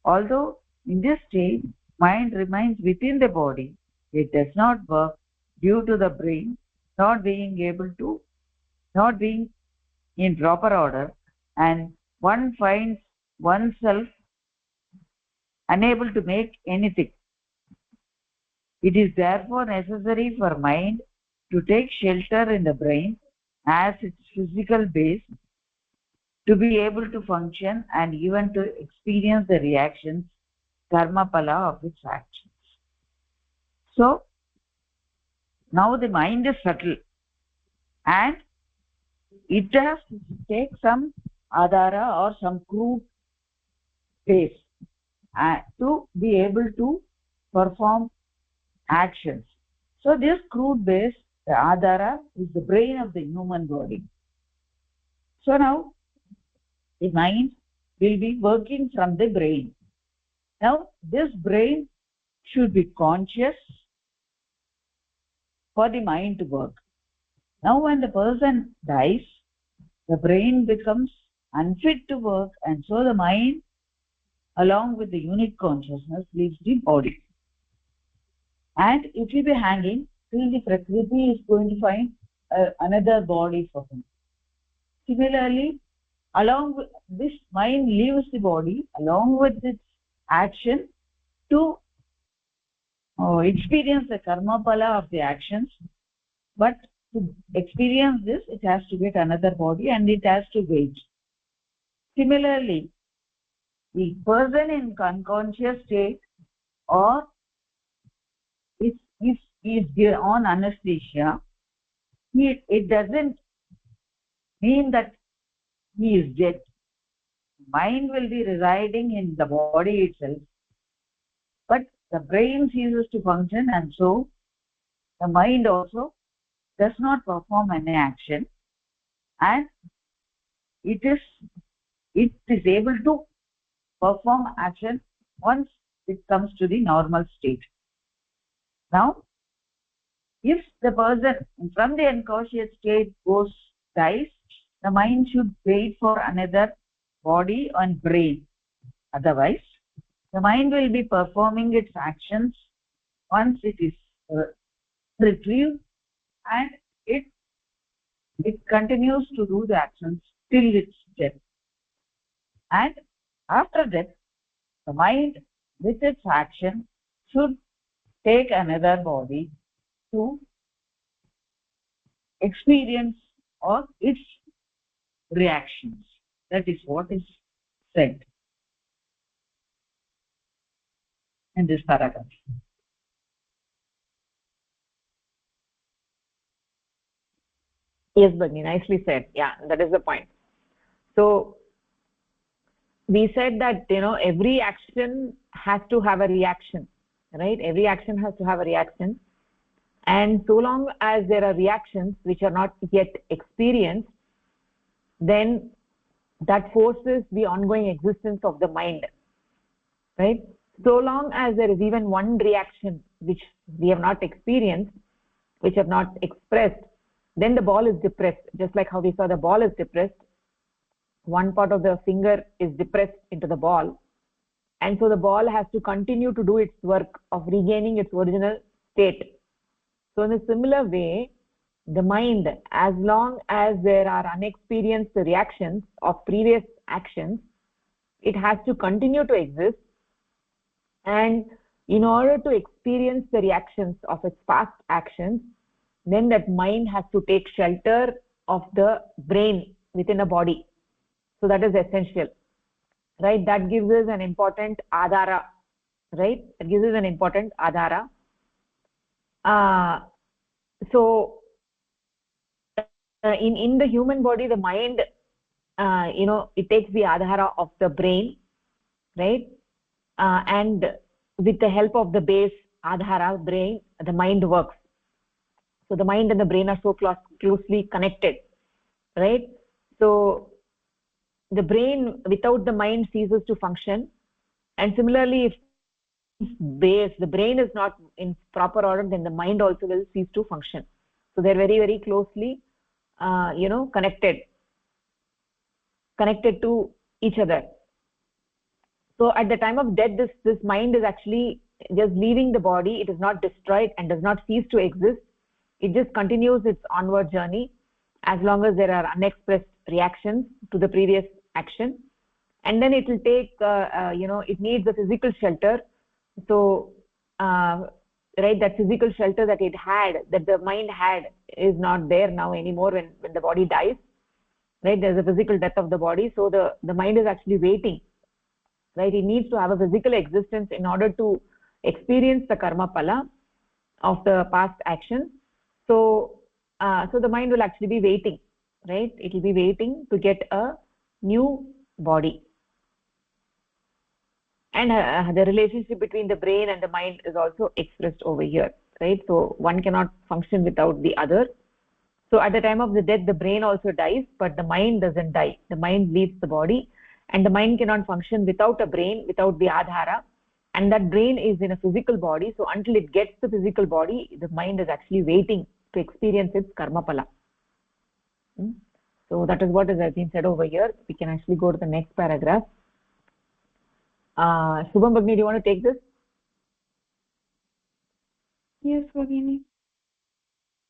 Although in this state mind remains within the body, it does not work due to the brain not being in proper order, and one finds oneself unable to make anything. It is therefore necessary for mind to take shelter in the brain as its physical base, to be able to function and even to experience the reactions, karma pala, of its actions. So now the mind is subtle, and it has to take some adhara or some crude base to be able to perform actions. So this crude base, the adhara, is the brain of the human body. So now the mind will be working from the brain. Now this brain should be conscious for the mind to work. Now when the person dies, the brain becomes unfit to work, and so the mind, along with the unit consciousness, leaves the body. And if he be hanging, till the Prakriti is going to find another body for him. Similarly, along with this, mind leaves the body along with its action to experience the karma pala of the actions, but to experience this, it has to get another body and it has to wait. Similarly, the person in unconscious state, or if he is on anesthesia, it doesn't mean that he is dead. Mind will be residing in the body itself, but the brain ceases to function, and so the mind also does not perform any action, and it is able to perform action once it comes to the normal state. Now, if the person from the unconscious state dies, the mind should wait for another body and brain. Otherwise, the mind will be performing its actions once it is retrieved, and it continues to do the actions till its death. And after death, the mind with its action should take another body to experience or its reactions. That is what is said in this paragraph. Yes, Bhagini, nicely said. Yeah, that is the point. So we said that, every action has to have a reaction, right? Every action has to have a reaction. And so long as there are reactions which are not yet experienced, then that forces the ongoing existence of the mind, right? So long as there is even one reaction which we have not experienced, which have not expressed, then the ball is depressed. Just like how we saw the ball is depressed, one part of the finger is depressed into the ball, and so the ball has to continue to do its work of regaining its original state. So in a similar way, the mind, as long as there are unexperienced reactions of previous actions, it has to continue to exist, and in order to experience the reactions of its past actions, then that mind has to take shelter of the brain within a body. So that is essential, right? That gives us an important adhara, right? It gives us an important adhara. So in the human body, the mind, it takes the adhara of the brain, right? And with the help of the base adhara, brain, the mind works. So the mind and the brain are so closely connected, right? So the brain without the mind ceases to function, and similarly, if the brain is not in proper order, then the mind also will cease to function. So they're very, very closely connected to each other. So at the time of death, this mind is actually just leaving the body. It is not destroyed and does not cease to exist. It just continues its onward journey as long as there are unexpressed reactions to the previous action, and then it will take it needs a physical shelter. So right, that physical shelter that the mind had, is not there now anymore when the body dies, right? There's a physical death of the body, so the mind is actually waiting, right? It needs to have a physical existence in order to experience the karma phala of the past action. So the mind will actually be waiting, right? It will be waiting to get a new body. And the relationship between the brain and the mind is also expressed over here, right? So one cannot function without the other. So at the time of the death, the brain also dies, but the mind doesn't die. The mind leaves the body, and the mind cannot function without a brain, without the adhara, and that brain is in a physical body. So until it gets the physical body, the mind is actually waiting to experience its karma phala. So that is what has been said over here. We can actually go to the next paragraph. Shubham Bhagini, do you want to take this? Yes, Bhagini.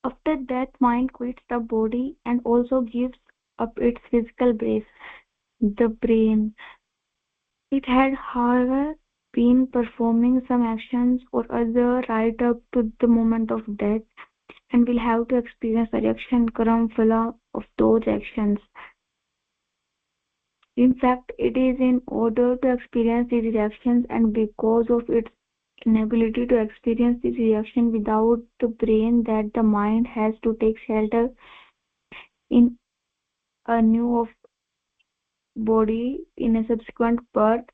After death, mind quits the body and also gives up its physical base, the brain. It had, however, been performing some actions or other right up to the moment of death, and will have to experience the reaction karma phala of those actions. In fact, it is in order to experience these reactions, and because of its inability to experience this reaction without the brain, that the mind has to take shelter in a new of body in a subsequent birth.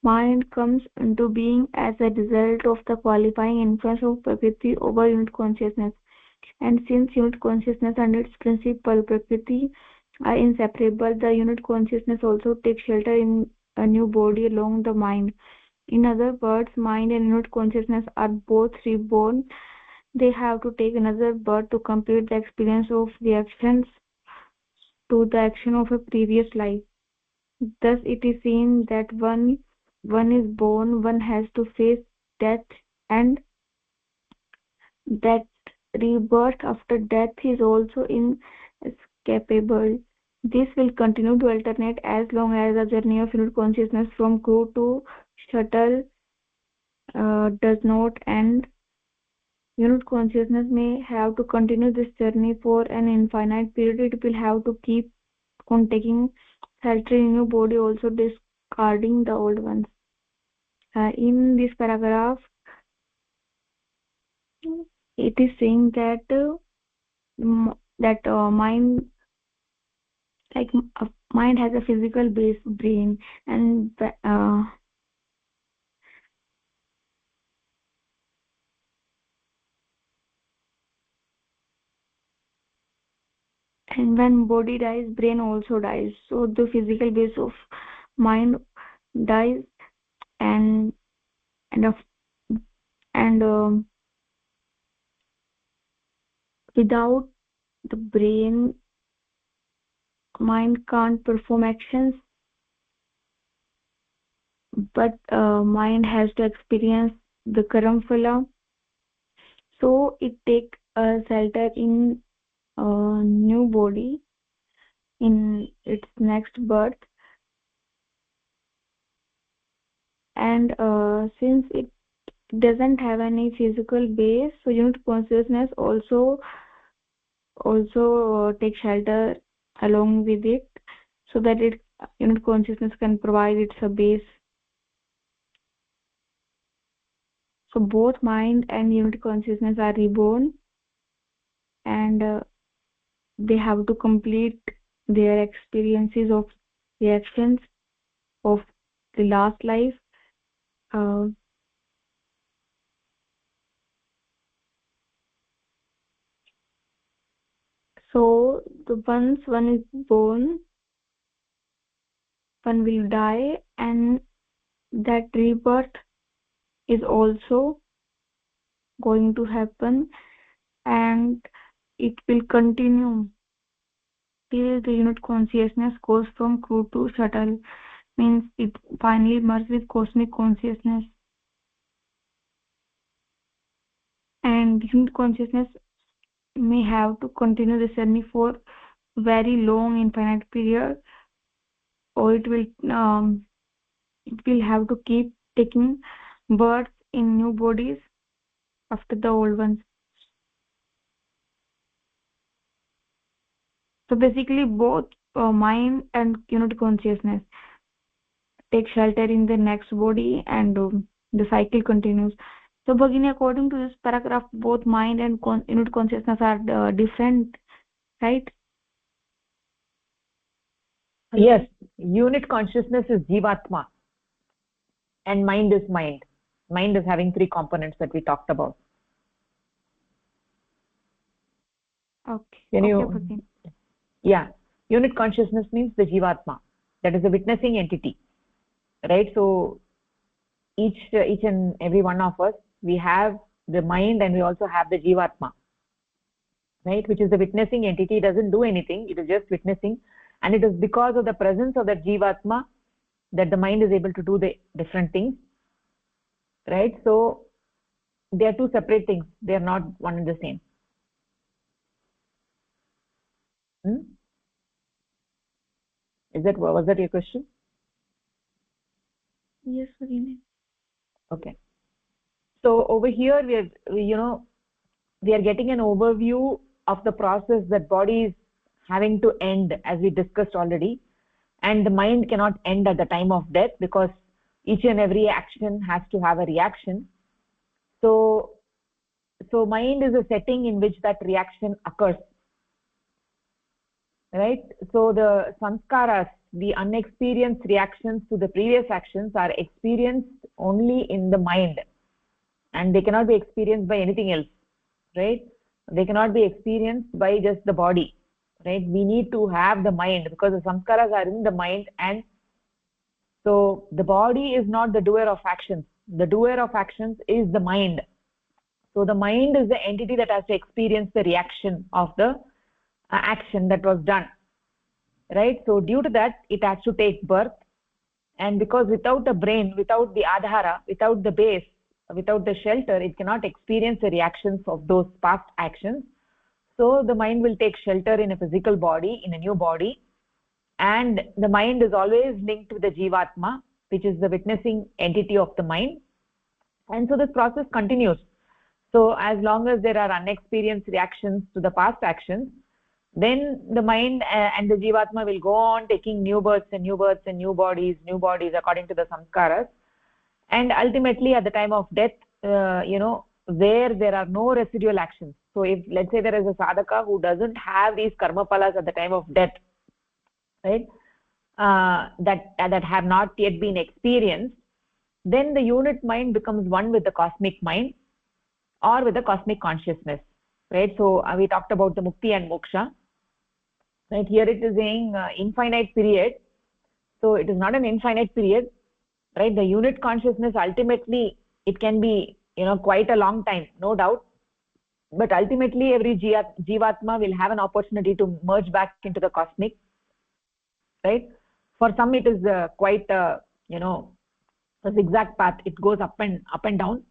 Mind comes into being as a result of the qualifying influence of Prakriti over unit consciousness. And since unit consciousness and its principle Prakriti are inseparable, the unit consciousness also takes shelter in a new body along the mind. In other words, mind and unit consciousness are both reborn. They have to take another birth to complete the experience of reactions to the action of a previous life. Thus, it is seen that one is born, one has to face death, and that rebirth after death is also inescapable. This will continue to alternate as long as the journey of unit consciousness from crew to shuttle does not end. Unit consciousness may have to continue this journey for an infinite period. It will have to keep on taking shelter in new body, also discarding the old ones. In this paragraph, it is saying that mind, like mind has a physical base brain, and when body dies, brain also dies. So the physical base of mind dies, and and of and without the brain, mind can't perform actions, but mind has to experience the karam phala. So it take a shelter in a new body in its next birth, and since it doesn't have any physical base, so unit consciousness also take shelter along with it, so that it unit consciousness can provide its a base. So both mind and unit consciousness are reborn, and they have to complete their experiences of reactions of the last life. uh, so the once one is born, one will die, and that rebirth is also going to happen, and it will continue till the unit consciousness goes from crew to shuttle, means it finally merges with cosmic consciousness. And unit consciousness may have to continue the journey for very long infinite period, or it will have to keep taking birth in new bodies after the old ones. So basically both mind and unit consciousness take shelter in the next body, and the cycle continues. So Bhagini, according to this paragraph, both mind and unit consciousness are different, right? Yes, unit consciousness is jivatma and mind is mind. Mind is having three components that we talked about. Okay. Can Okay, you? Bhagini. Yeah, unit consciousness means the jivatma, that is a witnessing entity, right? So each and every one of us, we have the mind and we also have the jivatma, right, which is the witnessing entity. It doesn't do anything, it is just witnessing, and it is because of the presence of that jivatma that the mind is able to do the different things, right? So they are two separate things, they are not one and the same. Was that your question? Yes, Bhagini. Okay, so over here we are getting an overview of the process that body is having to end, as we discussed already, and the mind cannot end at the time of death because each and every action has to have a reaction. So mind is a setting in which that reaction occurs, right? So the sanskaras, the unexperienced reactions to the previous actions, are experienced only in the mind, and they cannot be experienced by anything else, right? They cannot be experienced by just the body, right? We need to have the mind, because the samskaras are in the mind, and So the body is not the doer of actions. The doer of actions is the mind. So the mind is the entity that has to experience the reaction of the action that was done, right? So due to that, it has to take birth, and because without a brain, without the adhara, without the base, without the shelter, it cannot experience the reactions of those past actions. So the mind will take shelter in a physical body, in a new body, and the mind is always linked with the jivatma, which is the witnessing entity of the mind. And so this process continues. So as long as there are unexperienced reactions to the past actions, then the mind and the jivatma will go on taking new births and new births and new bodies according to the samskaras. And ultimately at the time of death, where there are no residual actions. So if, let's say, there is a sadhaka who doesn't have these karma phalas at the time of death, right, that have not yet been experienced, then the unit mind becomes one with the cosmic mind or with the cosmic consciousness, right? So we talked about the mukti and moksha, right? Here it is saying infinite period. So it is not an infinite period, right? The unit consciousness, ultimately it can be quite a long time, no doubt, but ultimately every jivatma will have an opportunity to merge back into the cosmic, right? For some it is quite a zigzag path. It goes up and down,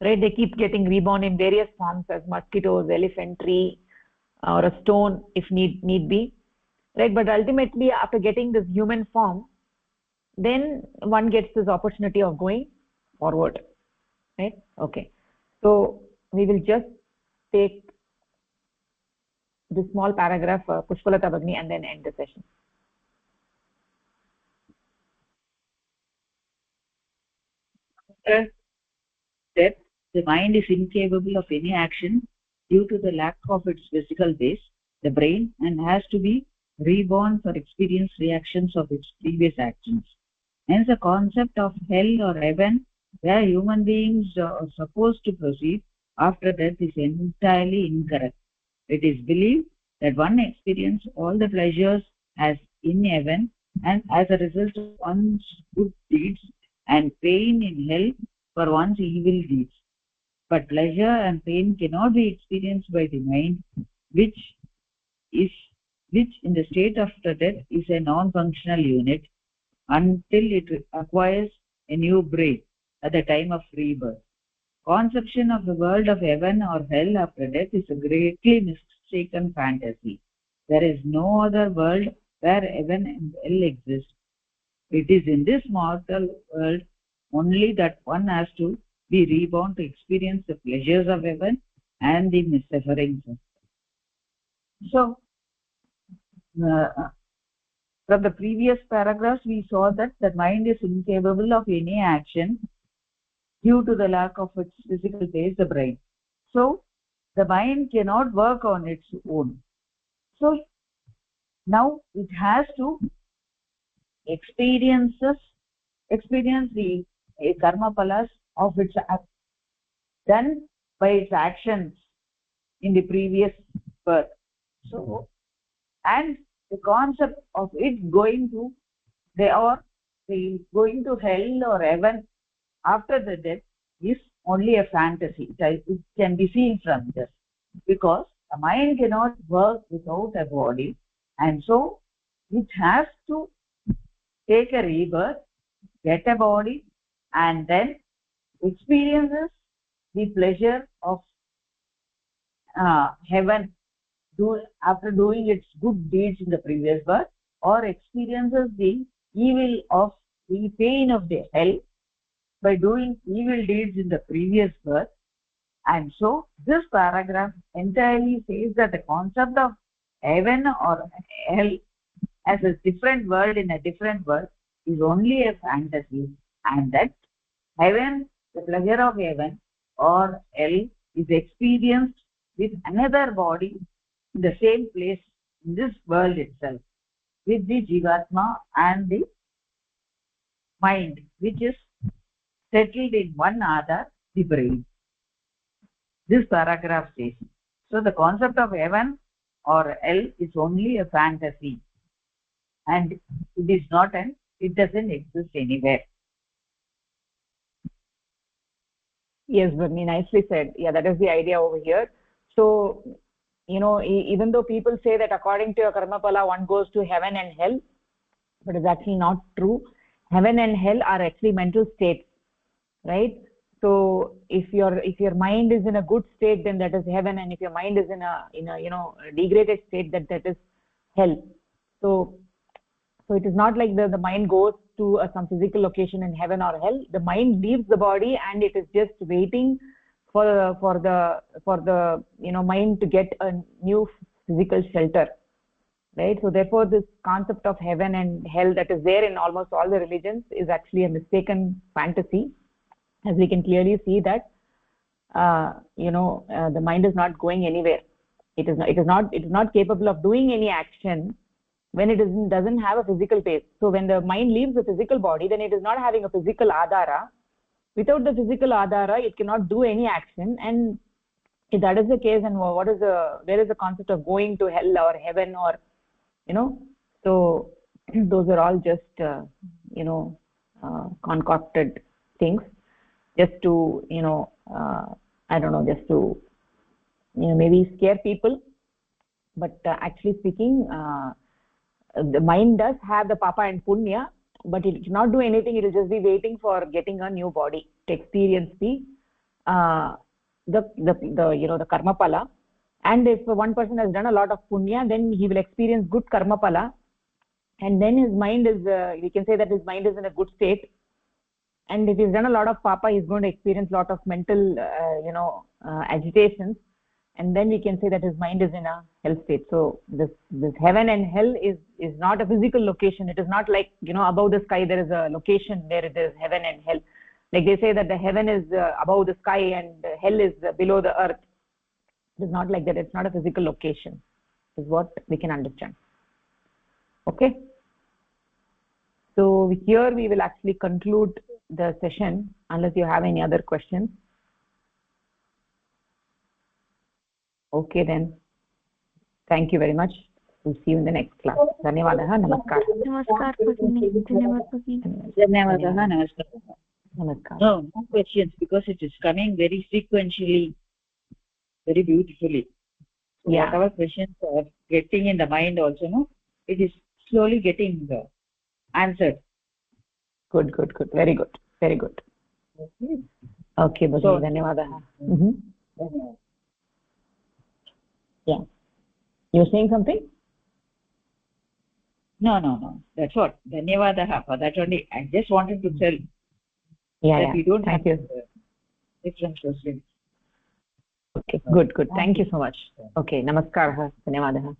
right? They keep getting reborn in various forms as mosquitoes, elephant, tree, or a stone if need be, right? But ultimately after getting this human form, then one gets this opportunity of going forward, right? Okay, so we will just take this small paragraph, Pushpalata Bhagini, and then end the session. After death, the mind is incapable of any action due to the lack of its physical base, the brain, and has to be reborn for experience reactions of its previous actions. Hence, the concept of hell or heaven, where human beings are supposed to proceed after death, is entirely incorrect. It is believed that one experiences all the pleasures as in heaven, and as a result of one's good deeds, and pain in hell for one's evil deeds. But pleasure and pain cannot be experienced by the mind, which in the state after death is a non-functional unit, until it acquires a new brain at the time of rebirth. Conception of the world of heaven or hell after death is a greatly mistaken fantasy. There is no other world where heaven and hell exist. It is in this mortal world only that one has to be reborn to experience the pleasures of heaven and the sufferings of hell. So, from the previous paragraphs, we saw that the mind is incapable of any action due to the lack of its physical base, the brain. So, the mind cannot work on its own. So, now it has to experience the karma phalas of its done by its actions in the previous birth. So, and the concept of it going to going to hell or heaven after the death is only a fantasy. It can be seen from this, because the mind cannot work without a body, and so it has to take a rebirth, get a body, and then experiences the pleasure of heaven after doing its good deeds in the previous birth, or experiences the evil of the pain of the hell by doing evil deeds in the previous birth. And so this paragraph entirely says that the concept of heaven or hell as a different world in a different world is only a fantasy, and that heaven, the pleasure of heaven or hell, is experienced with another body in the same place in this world itself, with the jivatma and the mind, which is settled in one adhar, the brain. This paragraph says. So the concept of heaven or hell is only a fantasy, and it is not an it doesn't exist anywhere. Yes, Bharani, nicely said. Yeah, that is the idea over here. So, even though people say that according to your karma pala, one goes to heaven and hell, but it's actually not true. Heaven and hell are actually mental states, right? So if your mind is in a good state, then that is heaven, and if your mind is in a a degraded state, that is hell. So it is not like the mind goes to some physical location in heaven or hell. The mind leaves the body and it is just waiting for the mind to get a new physical shelter, right? So therefore this concept of heaven and hell that is there in almost all the religions is actually a mistaken fantasy, as we can clearly see that the mind is not going anywhere. It is not capable of doing any action when it doesn't have a physical base. So when the mind leaves the physical body, then it is not having a physical adhara. Without the physical adhara, it cannot do any action. And if that is the case, then where is the concept of going to hell or heaven, or so those are all just concocted things, just to I don't know, just to maybe scare people. But actually speaking, the mind does have the papa and punya, but it cannot do anything. It will just be waiting for getting a new body to experience the karma pala. And if one person has done a lot of punya, then he will experience good karma pala, and then his mind is we can say that his mind is in a good state. And if he's done a lot of papa, he's going to experience a lot of mental agitations, and then we can say that his mind is in a hell state. So this heaven and hell is not a physical location. It is not like above the sky there is a location where it is heaven and hell. Like they say that the heaven is above the sky and hell is below the earth. It is not like that. It's not a physical location, is what we can understand. Okay, so here we will actually conclude the session unless you have any other questions. Okay, then thank you very much. We'll see you in the next class. Dhanyavadah. Namaskar. Namaskar, Bhagini. Dhanyavad, Bhagini. Dhanyavadah. Namaskar. Namaskar. No questions, because it is coming very sequentially, very beautifully. So Yeah. whatever questions are getting in the mind also, it is slowly getting answered. Good. Very good. Okay. Okay, Bhagini. So, Dhanyavadah. Yeah. You're saying something? No. That's what. Dhanyavadah. For that only, I just wanted to tell that we don't Thank have you. different questions. Okay, good. Thank you so much. Okay, namaskar. Dhanyavadah.